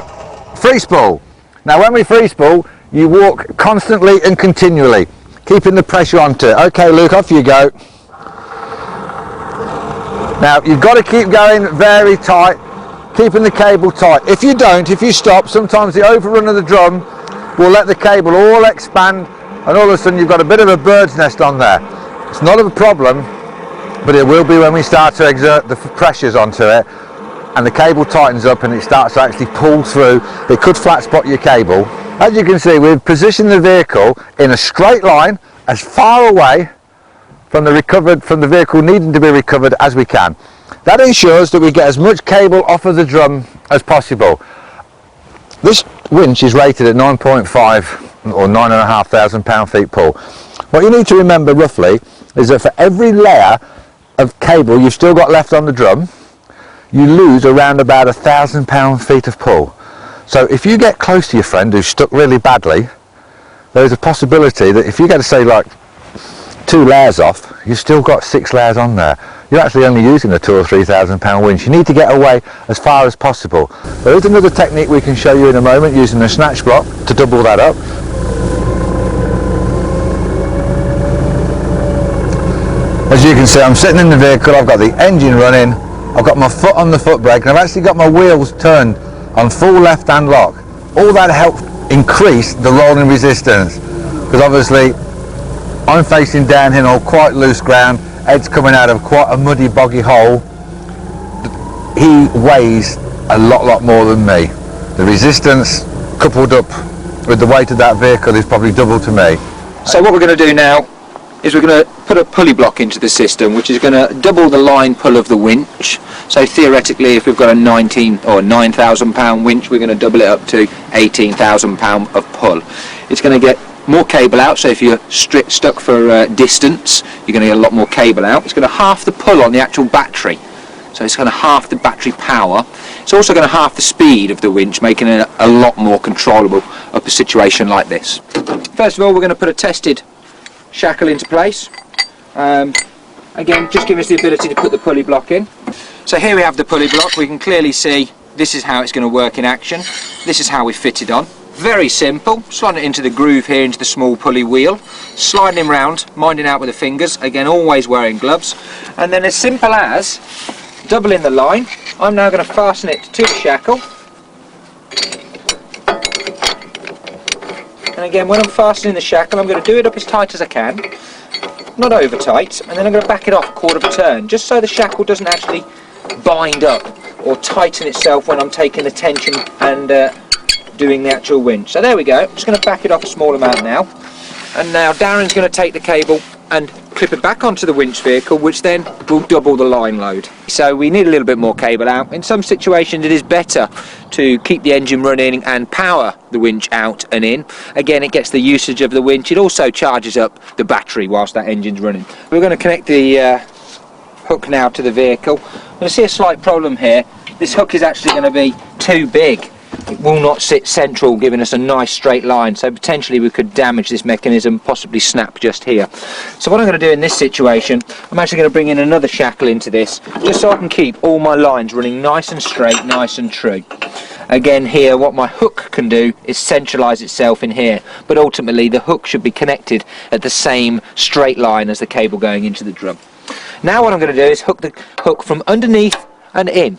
free spool. Now when we free spool, you walk constantly and continually, keeping the pressure onto it. Okay Luke, off you go. Now you've got to keep going very tight, keeping the cable tight. If you don't, if you stop, sometimes the overrun of the drum will let the cable all expand and all of a sudden you've got a bit of a bird's nest on there. It's not a problem, but it will be when we start to exert the pressures onto it and the cable tightens up and it starts to actually pull through. It could flat spot your cable. As you can see, we've positioned the vehicle in a straight line as far away from the vehicle needing to be recovered as we can. That ensures that we get as much cable off of the drum as possible. This winch is rated at 9.5 or 9,500 pound-feet pull. What you need to remember roughly is that for every layer of cable you've still got left on the drum, you lose around about 1,000 pound-feet of pull. So if you get close to your friend who's stuck really badly, there is a possibility that if you get to say like 2 layers off, you've still got 6 layers on there. You're actually only using a 2,000 or 3,000 pound winch. You need to get away as far as possible. There is another technique we can show you in a moment using a snatch block to double that up. As you can see, I'm sitting in the vehicle, I've got the engine running, I've got my foot on the foot brake, and I've actually got my wheels turned on full left-hand lock. All that helps increase the rolling resistance, because obviously I'm facing downhill on quite loose ground, Ed's coming out of quite a muddy, boggy hole. He weighs a lot more than me. The resistance coupled up with the weight of that vehicle is probably double to me. So what we're going to do now is we're going to put a pulley block into the system, which is going to double the line pull of the winch. So theoretically, if we've got a 19 or 9,000 pound winch, we're going to double it up to 18,000 pound of pull. It's going to get more cable out, so if you're stuck for distance, you're going to get a lot more cable out. It's going to half the pull on the actual battery, so it's going to half the battery power. It's also going to half the speed of the winch, making it a lot more controllable of a situation like this. First of all, we're going to put a tested shackle into place. Again, just give us the ability to put the pulley block in. So here we have the pulley block. We can clearly see this is how it's going to work in action. This is how we fit it on. Very simple. Sliding it into the groove here, into the small pulley wheel, sliding him round, minding out with the fingers, again always wearing gloves, and then as simple as doubling the line. I'm now going to fasten it to the shackle, and again when I'm fastening the shackle I'm going to do it up as tight as I can, not over tight, and then I'm going to back it off a quarter of a turn, just so the shackle doesn't actually bind up or tighten itself when I'm taking the tension and doing the actual winch. So there we go. I'm just going to back it off a small amount now, and now Darren's going to take the cable and clip it back onto the winch vehicle, which then will double the line load. So we need a little bit more cable out. In some situations it is better to keep the engine running and power the winch out and in. Again, it gets the usage of the winch. It also charges up the battery whilst that engine's running. We're going to connect the hook now to the vehicle. I'm going to see a slight problem here. This hook is actually going to be too big. It will not sit central, giving us a nice straight line, so potentially we could damage this mechanism, possibly snap just here. So what I'm going to do in this situation, I'm actually going to bring in another shackle into this, just so I can keep all my lines running nice and straight, nice and true. Again here, what my hook can do is centralise itself in here, but ultimately the hook should be connected at the same straight line as the cable going into the drum. Now what I'm going to do is hook the hook from underneath and in.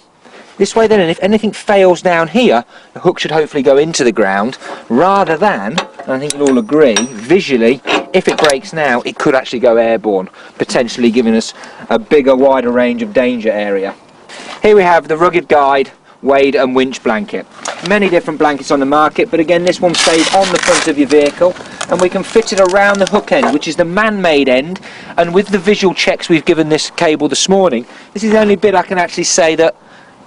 This way then, if anything fails down here, the hook should hopefully go into the ground, rather than, and I think you'll all agree, visually, if it breaks now, it could actually go airborne, potentially giving us a bigger, wider range of danger area. Here we have the Rugged Guide Wade and Winch blanket. Many different blankets on the market, but again this one stays on the front of your vehicle, and we can fit it around the hook end, which is the man-made end, and with the visual checks we've given this cable this morning, this is the only bit I can actually say that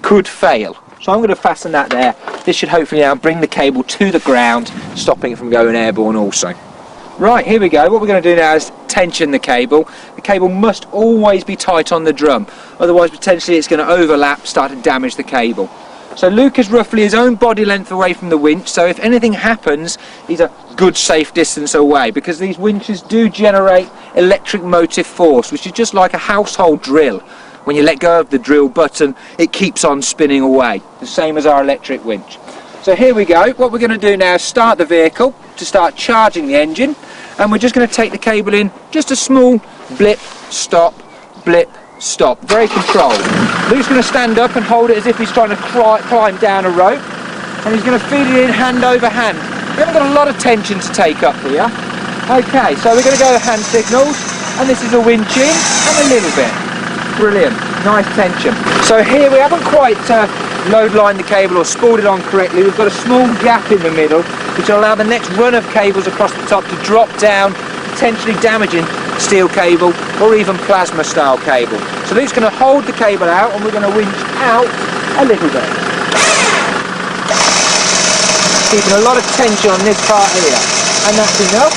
could fail. So I'm going to fasten that there. This should hopefully now bring the cable to the ground, stopping it from going airborne also. Right, here we go. What we're going to do now is tension the cable. The cable must always be tight on the drum, otherwise potentially it's going to overlap, start to damage the cable. So Luke is roughly his own body length away from the winch, so if anything happens, he's a good safe distance away, because these winches do generate electric motive force, which is just like a household drill. When you let go of the drill button, it keeps on spinning away, the same as our electric winch. So here we go. What we're going to do now is start the vehicle to start charging the engine, and we're just going to take the cable in, just a small blip, stop, very controlled. Luke's going to stand up and hold it as if he's trying to climb down a rope, and he's going to feed it in hand over hand. We haven't got a lot of tension to take up here. Okay, so we're going to go hand signals, and this is a winch in and a little bit. Brilliant, nice tension. So here we haven't quite load lined the cable or spooled it on correctly. We've got a small gap in the middle, which will allow the next run of cables across the top to drop down, potentially damaging steel cable or even plasma style cable. So Luke's going to hold the cable out, and we're going to winch out a little bit. Keeping a lot of tension on this part here, and that's enough.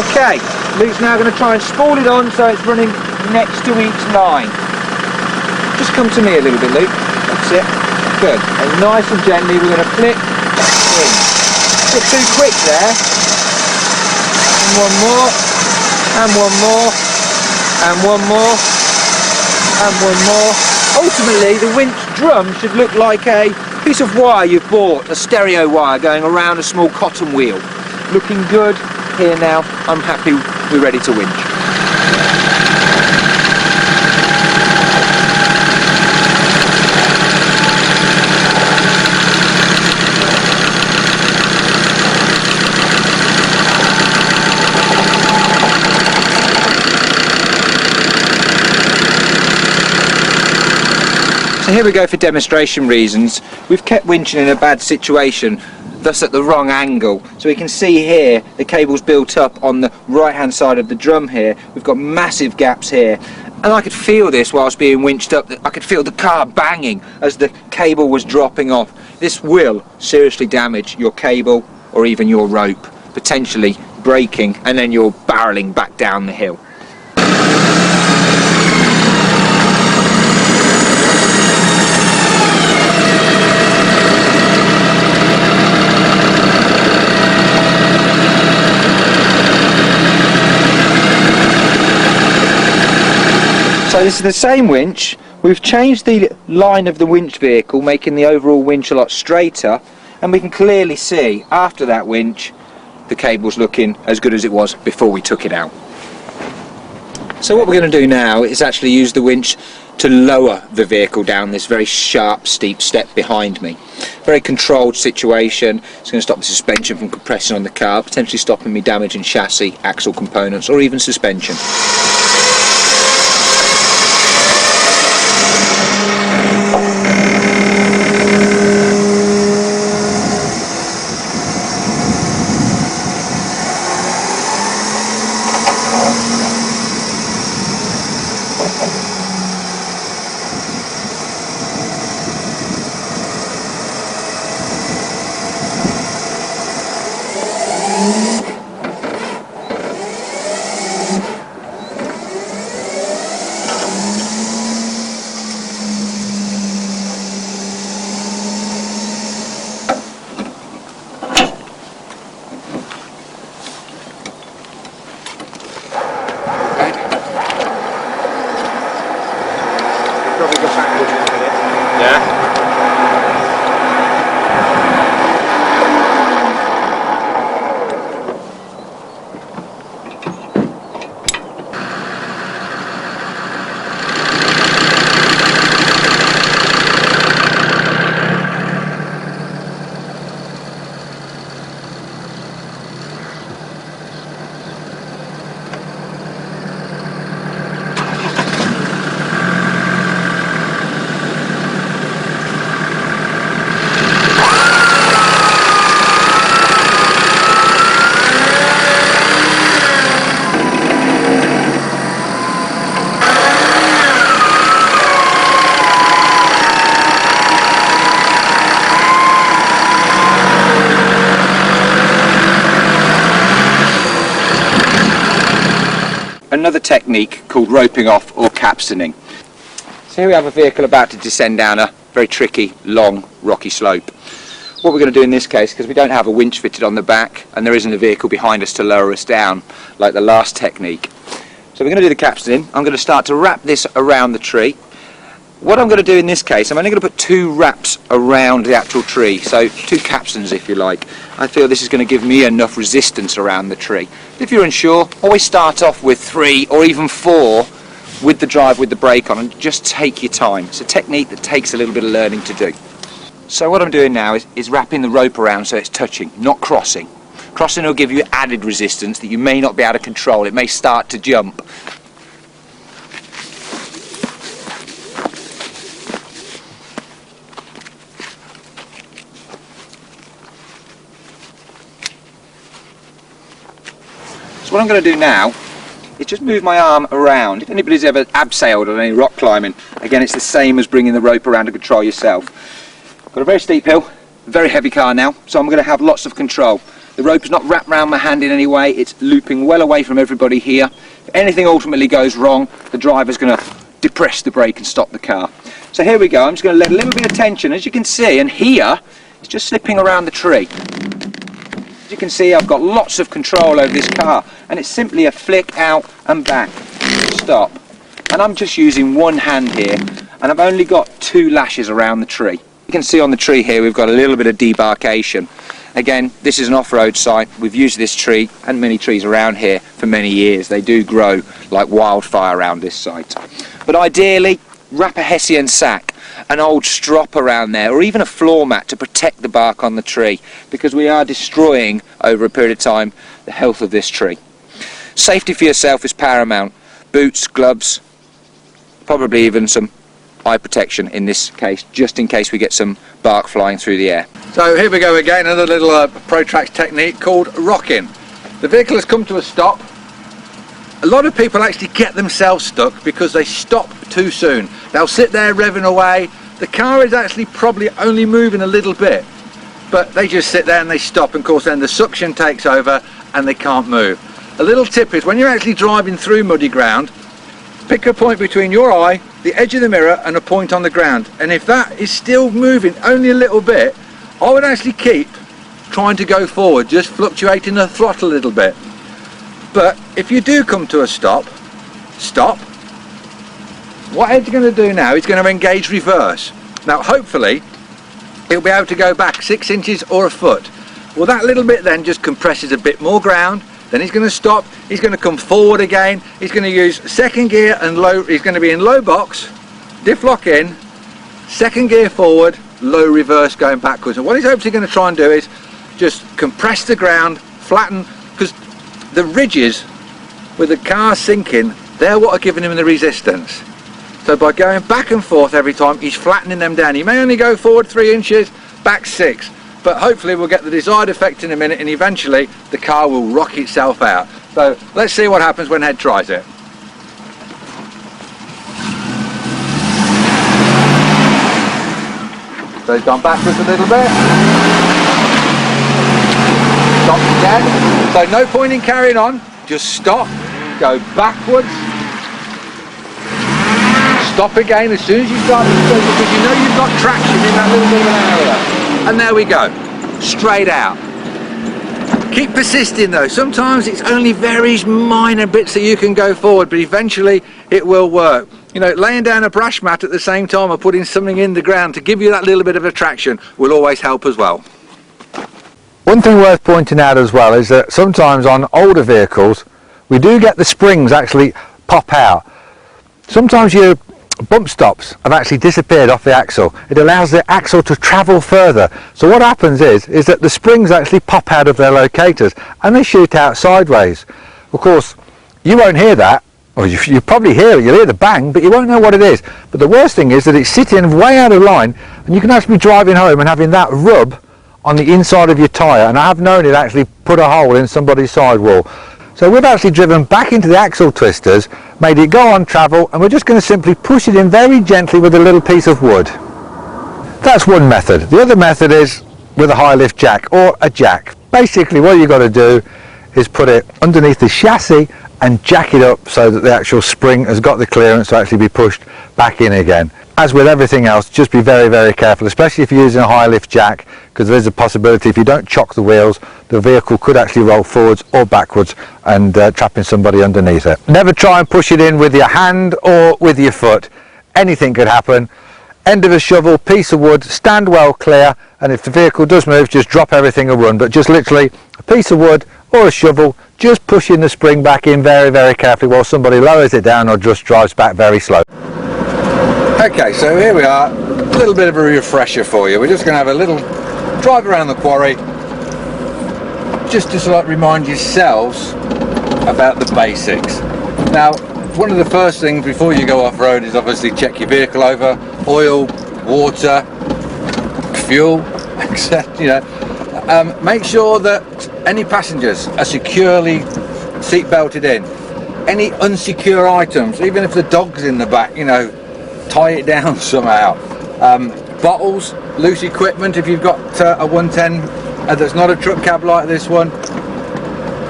Okay, Luke's now going to try and spool it on so it's running next to each line. Just come to me a little bit, Luke. That's it. Good. And nice and gently we're going to flip in. A bit too quick there. And one more. And one more. And one more. And one more. Ultimately, the winch drum should look like a piece of wire you've bought, a stereo wire going around a small cotton wheel. Looking good. Here now, I'm happy we're ready to winch. So here we go for demonstration reasons. We've kept winching in a bad situation, thus at the wrong angle. So we can see here the cable's built up on the right hand side of the drum here. We've got massive gaps here, and I could feel this whilst being winched up. I could feel the car banging as the cable was dropping off. This will seriously damage your cable or even your rope, potentially breaking, and then you're barreling back down the hill. So this is the same winch. We've changed the line of the winch vehicle, making the overall winch a lot straighter, and we can clearly see after that winch the cable's looking as good as it was before we took it out. So what we're going to do now is actually use the winch to lower the vehicle down this very sharp, steep step behind me. Very controlled situation. It's going to stop the suspension from compressing on the car, potentially stopping me damaging chassis, axle components, or even suspension. Another technique called roping off or captioning. So here we have a vehicle about to descend down a very tricky, long, rocky slope. What we're going to do in this case, because we don't have a winch fitted on the back and there isn't a vehicle behind us to lower us down like the last technique. So we're going to do the captioning. I'm going to start to wrap this around the tree. What I'm going to do in this case, I'm only going to put 2 wraps around the actual tree, so 2 capstans if you like. I feel this is going to give me enough resistance around the tree. If you're unsure, always start off with 3 or even 4 with the drive with the brake on, and just take your time. It's a technique that takes a little bit of learning to do. So what I'm doing now is wrapping the rope around so it's touching, not crossing. Crossing will give you added resistance that you may not be able to control. It may start to jump. So what I'm going to do now is just move my arm around. If anybody's ever abseiled on any rock climbing, again it's the same as bringing the rope around to control yourself. Got a very steep hill, very heavy car now, so I'm going to have lots of control. The rope is not wrapped around my hand in any way, it's looping well away from everybody here. If anything ultimately goes wrong, the driver's going to depress the brake and stop the car. So here we go, I'm just going to let a little bit of tension, as you can see, and here it's just slipping around the tree. As you can see, I've got lots of control over this car, and it's simply a flick out and back, stop. And I'm just using one hand here, and I've only got 2 lashes around the tree. You can see on the tree here we've got a little bit of debarkation. Again, this is an off-road site. We've used this tree and many trees around here for many years. They do grow like wildfire around this site. But ideally, wrap a Hessian sack, an old strop around there, or even a floor mat to protect the bark on the tree, because we are destroying over a period of time the health of this tree. Safety for yourself is paramount. Boots, gloves, probably even some eye protection in this case, just in case we get some bark flying through the air. So here we go again, another little ProTrax technique called rocking. The vehicle has come to a stop. A lot of people actually get themselves stuck because they stop too soon. They'll sit there revving away. The car is actually probably only moving a little bit, but they just sit there and they stop, and of course then the suction takes over and they can't move. A little tip is, when you're actually driving through muddy ground, pick a point between your eye, the edge of the mirror, and a point on the ground, and if that is still moving only a little bit, I would actually keep trying to go forward, just fluctuating the throttle a little bit. But if you do come to a stop, what Ed's going to do now is going to engage reverse. Now hopefully he'll be able to go back 6 inches or a foot. Well, that little bit then just compresses a bit more ground. Then he's going to stop, he's going to come forward again, he's going to use second gear and low, he's going to be in low box, Diff lock in, second gear forward, low reverse going backwards. And what he's hopefully going to try and do is just compress the ground, flatten, because the ridges with the car sinking, they're what are giving him the resistance. So by going back and forth every time, he's flattening them down. He may only go forward 3 inches, back 6, but hopefully we'll get the desired effect in a minute, and eventually the car will rock itself out. So let's see what happens when Ed tries it. So he's gone backwards a little bit. Stop again. So no point in carrying on, just stop, go backwards. Stop again as soon as you start to go, because you know you've got traction in that little bit of an area. And there we go, straight out. Keep persisting though. Sometimes it's only very minor bits that you can go forward, but eventually it will work. You know, laying down a brush mat at the same time or putting something in the ground to give you that little bit of attraction will always help as well. One thing worth pointing out as well is that sometimes on older vehicles we do get the springs actually pop out. Sometimes your bump stops have actually disappeared off the axle. It allows the axle to travel further. So what happens is that the springs actually pop out of their locators and they shoot out sideways. Of course, you won't hear that, or you probably hear it, you'll hear the bang, but you won't know what it is. But the worst thing is that it's sitting way out of line, and you can actually be driving home and having that rub on the inside of your tyre, and I have known it actually put a hole in somebody's sidewall. So we've actually driven back into the axle twisters, made it go on travel, and we're just going to simply push it in very gently with a little piece of wood. That's one method. The other method is with a high lift jack or a jack. Basically what you've got to do is put it underneath the chassis and jack it up so that the actual spring has got the clearance to actually be pushed back in again. As with everything else, just be very, very careful, especially if you're using a high lift jack, because there is a possibility if you don't chock the wheels, the vehicle could actually roll forwards or backwards and trapping somebody underneath it. Never try and push it in with your hand or with your foot. Anything could happen. End of a shovel, piece of wood, stand well clear, and if the vehicle does move, just drop everything and run. But just literally a piece of wood or a shovel, just pushing the spring back in very, very carefully while somebody lowers it down or just drives back very slow. Okay, so here we are, a little bit of a refresher for you. We're just going to have a little drive around the quarry, just to sort of remind yourselves about the basics. Now, one of the first things before you go off-road is obviously check your vehicle over, oil, water, fuel, etc. You know, make sure that any passengers are securely seat belted in. Any unsecure items, even if the dog's in the back, you know, tie it down somehow. Bottles, loose equipment, if you've got a 110 that's not a truck cab like this one,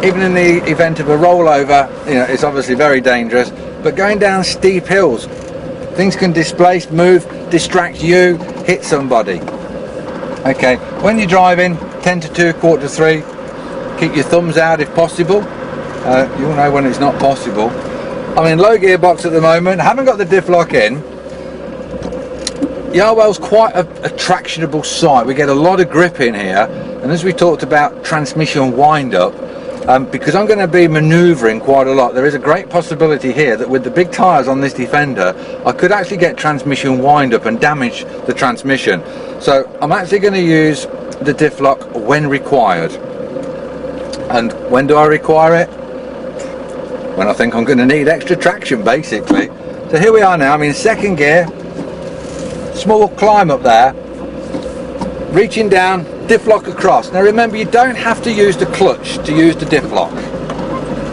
even in the event of a rollover, you know, it's obviously very dangerous. But going down steep hills, things can displace, move, distract you, hit somebody. Okay, when you're driving 10 to 2, quarter to 3, keep your thumbs out if possible. You'll know when it's not possible. I'm in low gearbox at the moment, haven't got the diff lock in. Yarwell's quite a tractionable site. We get a lot of grip in here, and as we talked about transmission wind up, because I'm going to be manoeuvring quite a lot, there is a great possibility here that with the big tyres on this Defender I could actually get transmission wind up and damage the transmission. So I'm actually going to use the diff lock when required. And when do I require it? When I think I'm going to need extra traction, basically. So here we are now, I'm in second gear, small climb up there, reaching down, diff lock across. Now remember, you don't have to use the clutch to use the diff lock.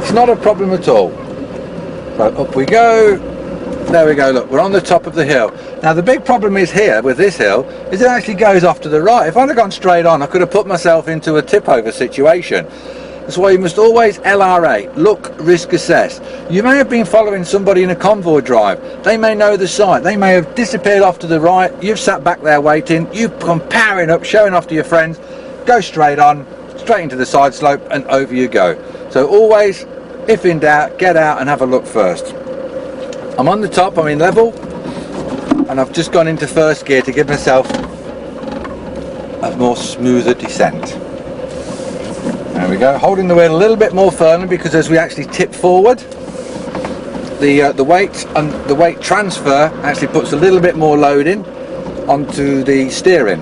It's not a problem at all. So up we go. There we go, look, we're on the top of the hill. Now the big problem is here with this hill is it actually goes off to the right. If I'd have gone straight on, I could have put myself into a tip over situation. That's why you must always LRA, look, risk assess. You may have been following somebody in a convoy drive. They may know the site. They may have disappeared off to the right. You've sat back there waiting. You've come powering up, showing off to your friends. Go straight on, straight into the side slope, and over you go. So always, if in doubt, get out and have a look first. I'm on the top, I'm in level, and I've just gone into first gear to give myself a more smoother descent. There we go, holding the wheel a little bit more firmly, because as we actually tip forward, the weight and the weight transfer actually puts a little bit more load in onto the steering.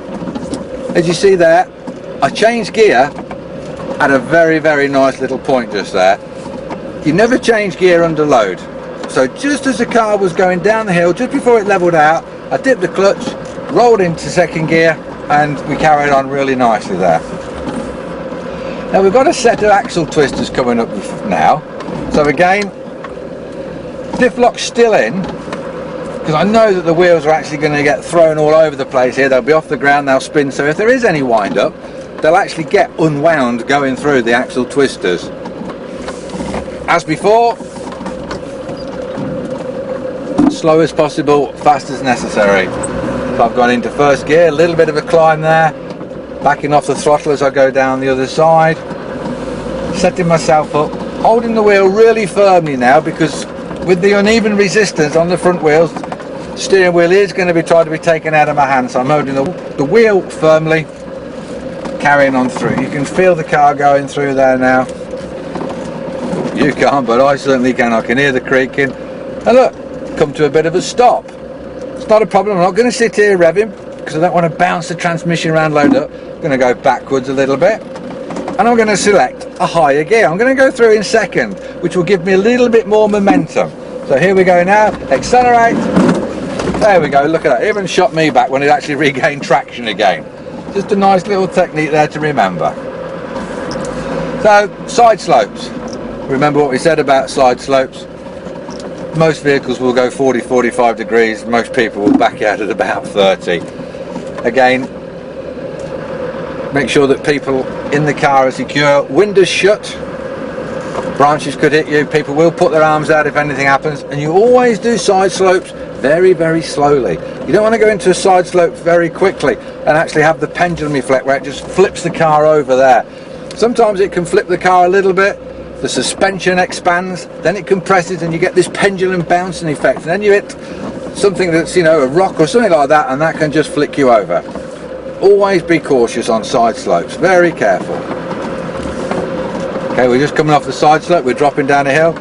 As you see there, I changed gear at a very, very nice little point just there. You never change gear under load. So just as the car was going down the hill, just before it leveled out, I dipped the clutch, rolled into second gear, and we carried on really nicely there. Now we've got a set of axle twisters coming up now. So again, Diff Lock's still in, because I know that the wheels are actually going to get thrown all over the place here. They'll be off the ground, they'll spin, so if there is any wind up, they'll actually get unwound going through the axle twisters. As before, slow as possible, fast as necessary. So I've gone into first gear, a little bit of a climb there, backing off the throttle as I go down the other side, setting myself up, holding the wheel really firmly now, because with the uneven resistance on the front wheels, the steering wheel is going to be trying to be taken out of my hand, so I'm holding the wheel firmly, carrying on through. You can feel the car going through there now. You can't, but I certainly can. I can hear the creaking. And look, come to a bit of a stop. It's not a problem. I'm not going to sit here revving because I don't want to bounce the transmission around load up. I'm going to go backwards a little bit, and I'm going to select a higher gear. I'm going to go through in second, which will give me a little bit more momentum. So here we go now. Accelerate. There we go. Look at that. It even shot me back when it actually regained traction again. Just a nice little technique there to remember. So side slopes. Remember what we said about side slopes. Most vehicles will go 40-45 degrees. Most people will back out at about 30. Again, make sure that people in the car are secure. Windows shut. Branches could hit you. People will put their arms out if anything happens. And you always do side slopes very, very slowly. You don't want to go into a side slope very quickly and actually have the pendulum effect where it just flips the car over there. Sometimes it can flip the car a little bit. The suspension expands, then it compresses, and you get this pendulum bouncing effect, and then you hit something that's, you know, a rock or something like that, and that can just flick you over. Always be cautious on side slopes, very careful. Okay, we're just coming off the side slope, we're dropping down a hill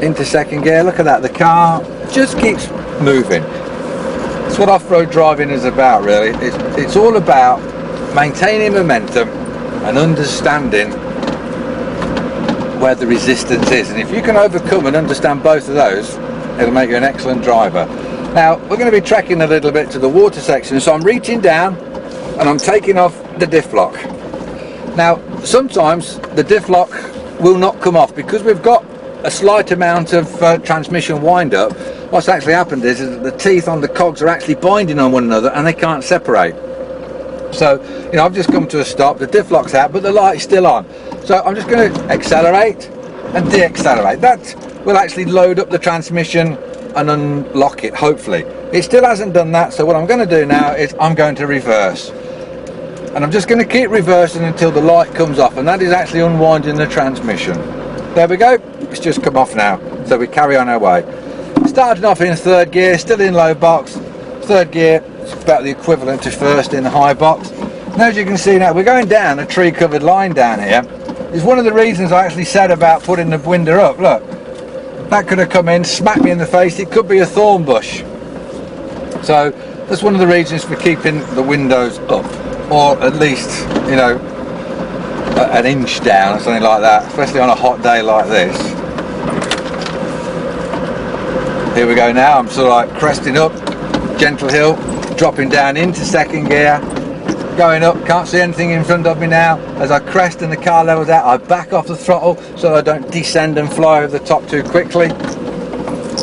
into second gear. Look at that, the car just keeps moving. That's what off-road driving is about, really. It's all about maintaining momentum and understanding where the resistance is, and if you can overcome and understand both of those, it'll make you an excellent driver. Now we're going to be tracking a little bit to the water section, so I'm reaching down and I'm taking off the Diff Lock. Now sometimes the Diff Lock will not come off because we've got a slight amount of transmission wind up. What's actually happened is that the teeth on the cogs are actually binding on one another and they can't separate. So, you know, I've just come to a stop, the Diff Lock's out, but the light's still on. So I'm just going to accelerate and de-accelerate. That will actually load up the transmission and unlock it, hopefully. It still hasn't done that, so what I'm going to do now is I'm going to reverse. And I'm just going to keep reversing until the light comes off, and that is actually unwinding the transmission. There we go, it's just come off now, so we carry on our way. Starting off in third gear, still in low box. Third gear, it's about the equivalent to first in the high box. And as you can see now, we're going down a tree covered line down here. It's one of the reasons I actually said about putting the window up. Look, that could have come in, smacked me in the face. It could be a thorn bush. So that's one of the reasons for keeping the windows up, or at least, you know, an inch down or something like that, especially on a hot day like this. Here we go now, I'm sort of like cresting up, gentle hill, dropping down into second gear, going up, can't see anything in front of me now. As I crest and the car levels out, I back off the throttle so I don't descend and fly over the top too quickly,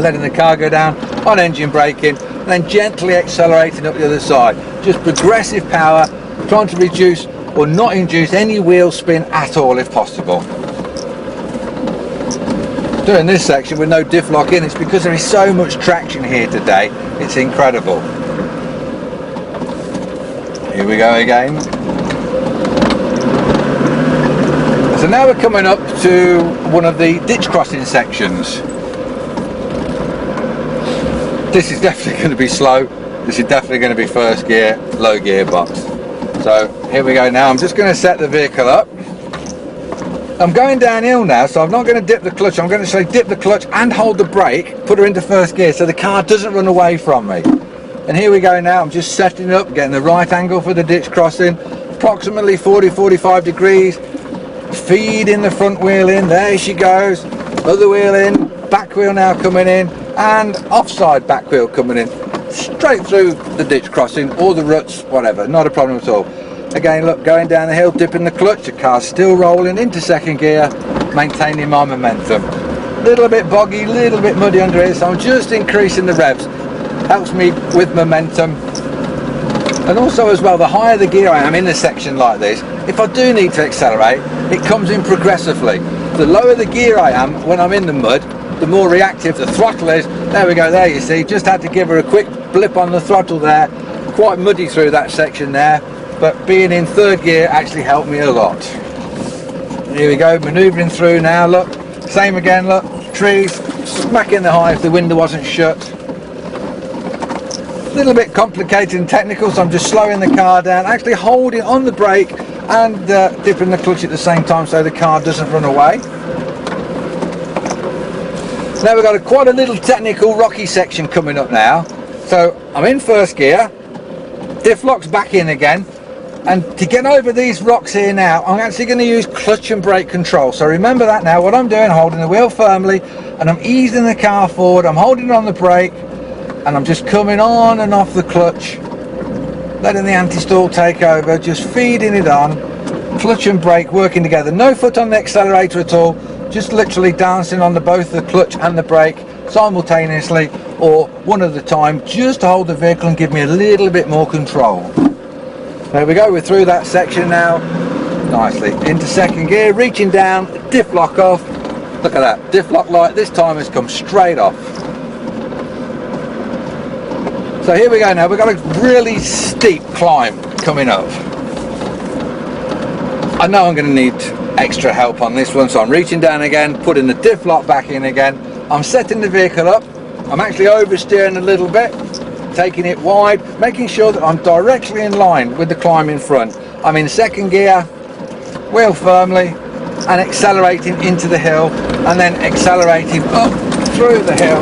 letting the car go down, on engine braking, and then gently accelerating up the other side. Just progressive power, trying to reduce or not induce any wheel spin at all if possible. Doing this section with no Diff Lock in, it's because there is so much traction here today, it's incredible. Here we go again. So now we're coming up to one of the ditch crossing sections. This is definitely going to be slow. This is definitely going to be first gear, low gearbox. So here we go now. I'm just going to set the vehicle up. I'm going downhill now, so I'm not going to dip the clutch. I'm going to say dip the clutch and hold the brake, put her into first gear so the car doesn't run away from me. And here we go now. I'm just setting it up, getting the right angle for the ditch crossing, approximately 40-45 degrees, feeding the front wheel in. There she goes, other wheel in, back wheel now coming in, and offside back wheel coming in, straight through the ditch crossing or the ruts, whatever, not a problem at all. Again, look, going down the hill, dipping the clutch, the car's still rolling into second gear, maintaining my momentum. Little bit boggy, little bit muddy under here, so I'm just increasing the revs. Helps me with momentum. And also as well, the higher the gear I am in a section like this, if I do need to accelerate, it comes in progressively. The lower the gear I am when I'm in the mud, the more reactive the throttle is. There we go, there you see, just had to give her a quick blip on the throttle there. Quite muddy through that section there, but being in third gear actually helped me a lot. Here we go, manoeuvring through now, look, same again, look, trees, smack in the high if the window wasn't shut. A little bit complicated and technical, so I'm just slowing the car down, actually holding on the brake and dipping the clutch at the same time so the car doesn't run away. Now we've got quite a little technical rocky section coming up now. So I'm in first gear, Diff Lock's back in again, and to get over these rocks here now, I'm actually going to use clutch and brake control. So remember that now, what I'm doing, holding the wheel firmly, and I'm easing the car forward, I'm holding on the brake, and I'm just coming on and off the clutch, letting the anti-stall take over, just feeding it on, clutch and brake working together, no foot on the accelerator at all, just literally dancing on both the clutch and the brake simultaneously, or one at a time, just to hold the vehicle and give me a little bit more control. There we go, we're through that section now, nicely, into second gear, reaching down, diff lock off, look at that, diff lock light this time has come straight off. So here we go now, we've got a really steep climb coming up. I know I'm going to need extra help on this one, so I'm reaching down again, putting the diff lock back in again. I'm setting the vehicle up, I'm actually oversteering a little bit, taking it wide, making sure that I'm directly in line with the climb in front. I'm in second gear, wheel firmly, and accelerating into the hill, and then accelerating up through the hill.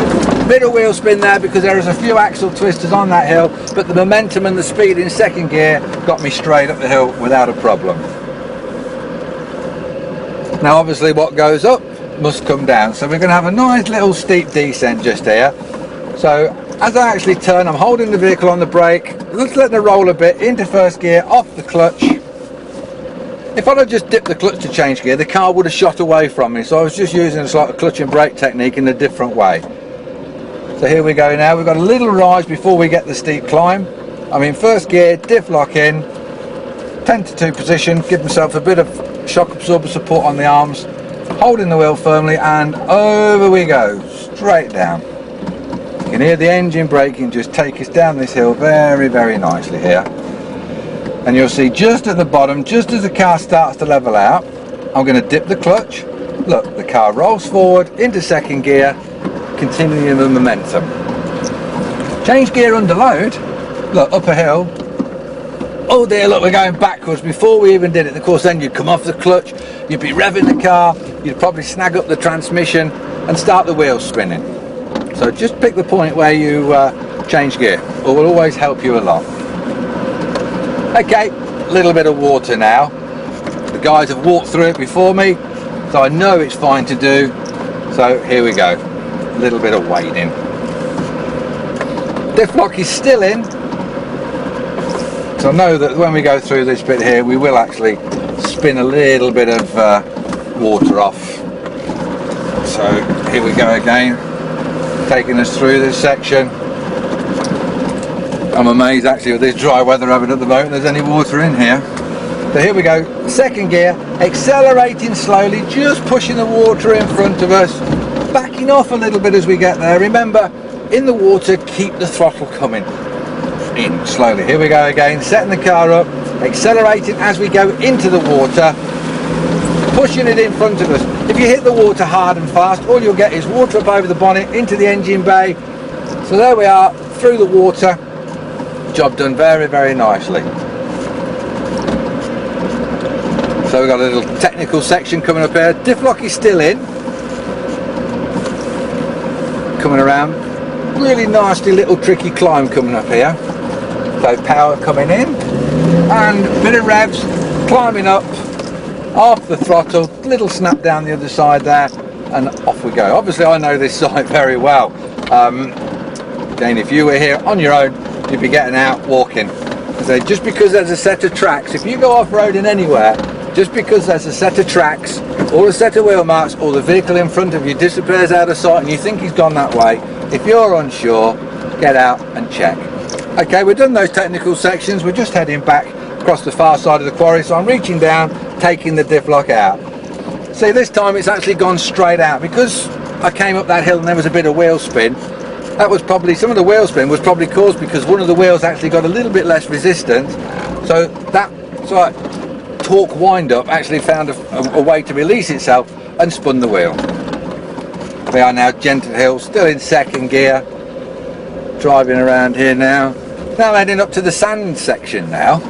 Middle wheel spin there because there is a few axle twisters on that hill, but the momentum and the speed in second gear got me straight up the hill without a problem. Now obviously what goes up must come down, so we're going to have a nice little steep descent just here. So as I actually turn, I'm holding the vehicle on the brake, let's let it roll a bit into first gear, off the clutch. If I'd have just dipped the clutch to change gear, the car would have shot away from me, so I was just using a sort of clutch and brake technique in a different way. So here we go now, we've got a little rise before we get the steep climb. I'm in first gear, diff lock in, 10 to 2 position, give myself a bit of shock absorber support on the arms, holding the wheel firmly, and over we go, straight down. You can hear the engine braking just take us down this hill very, very nicely here. And you'll see just at the bottom, just as the car starts to level out, I'm going to dip the clutch. Look, the car rolls forward into second gear, continuing the momentum. Change gear under load, look, up a hill. Oh dear, look, we're going backwards. Before we even did it, of course, then you'd come off the clutch, you'd be revving the car, you'd probably snag up the transmission and start the wheels spinning. So just pick the point where you change gear. It will always help you a lot. Okay, a little bit of water now. The guys have walked through it before me, so I know it's fine to do. So here we go, a little bit of wading. Diff lock is still in, so I know that when we go through this bit here, we will actually spin a little bit of water off. So here we go again, taking us through this section. I'm amazed actually with this dry weather having at the moment there's any water in here. So here we go, second gear, accelerating slowly, just pushing the water in front of us, backing off a little bit as we get there. Remember, in the water, keep the throttle coming in slowly. Here we go again, setting the car up, accelerating as we go into the water, pushing it in front of us. If you hit the water hard and fast, all you'll get is water up over the bonnet, into the engine bay. So there we are, through the water. Job done very, very nicely. So we've got a little technical section coming up here. Diff Lock is still in. Coming around. Really nasty little tricky climb coming up here. So power coming in. And a bit of revs, climbing up. Off the throttle, little snap down the other side there, and off we go. Obviously I know this site very well. Again, if you were here on your own, you'd be getting out walking. So just because there's a set of tracks, if you go off-roading anywhere, just because there's a set of tracks or a set of wheel marks or the vehicle in front of you disappears out of sight and you think he's gone that way, if you're unsure, get out and check. Okay, we've done those technical sections. We're just heading back across the far side of the quarry, so I'm reaching down, taking the Diff Lock out. See, this time it's actually gone straight out because I came up that hill and there was a bit of wheel spin. That was probably, some of the wheel spin was probably caused because one of the wheels actually got a little bit less resistance, so that sort of torque wind up actually found a way to release itself and spun the wheel. We are now gentle hill, still in second gear, driving around here now. Now heading up to the sand section now.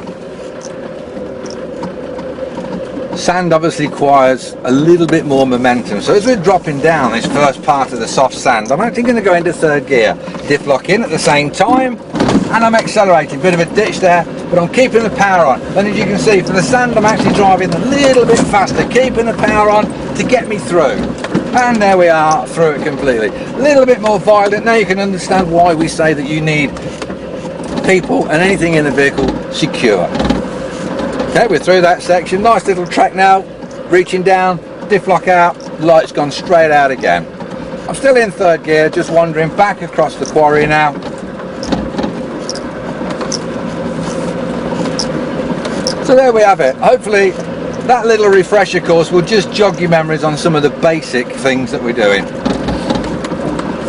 Sand obviously requires a little bit more momentum, so as we're dropping down this first part of the soft sand, I'm actually going to go into third gear, Diff Lock in at the same time, and I'm accelerating. Bit of a ditch there, but I'm keeping the power on. And as you can see, for the sand I'm actually driving a little bit faster, keeping the power on to get me through. And there we are, through it completely. A little bit more violent. Now you can understand why we say that you need people and anything in the vehicle secure. Okay, we're through that section. Nice little track now. Reaching down, Diff Lock out, light's gone straight out again. I'm still in third gear, just wandering back across the quarry now. So there we have it. Hopefully that little refresher course will just jog your memories on some of the basic things that we're doing.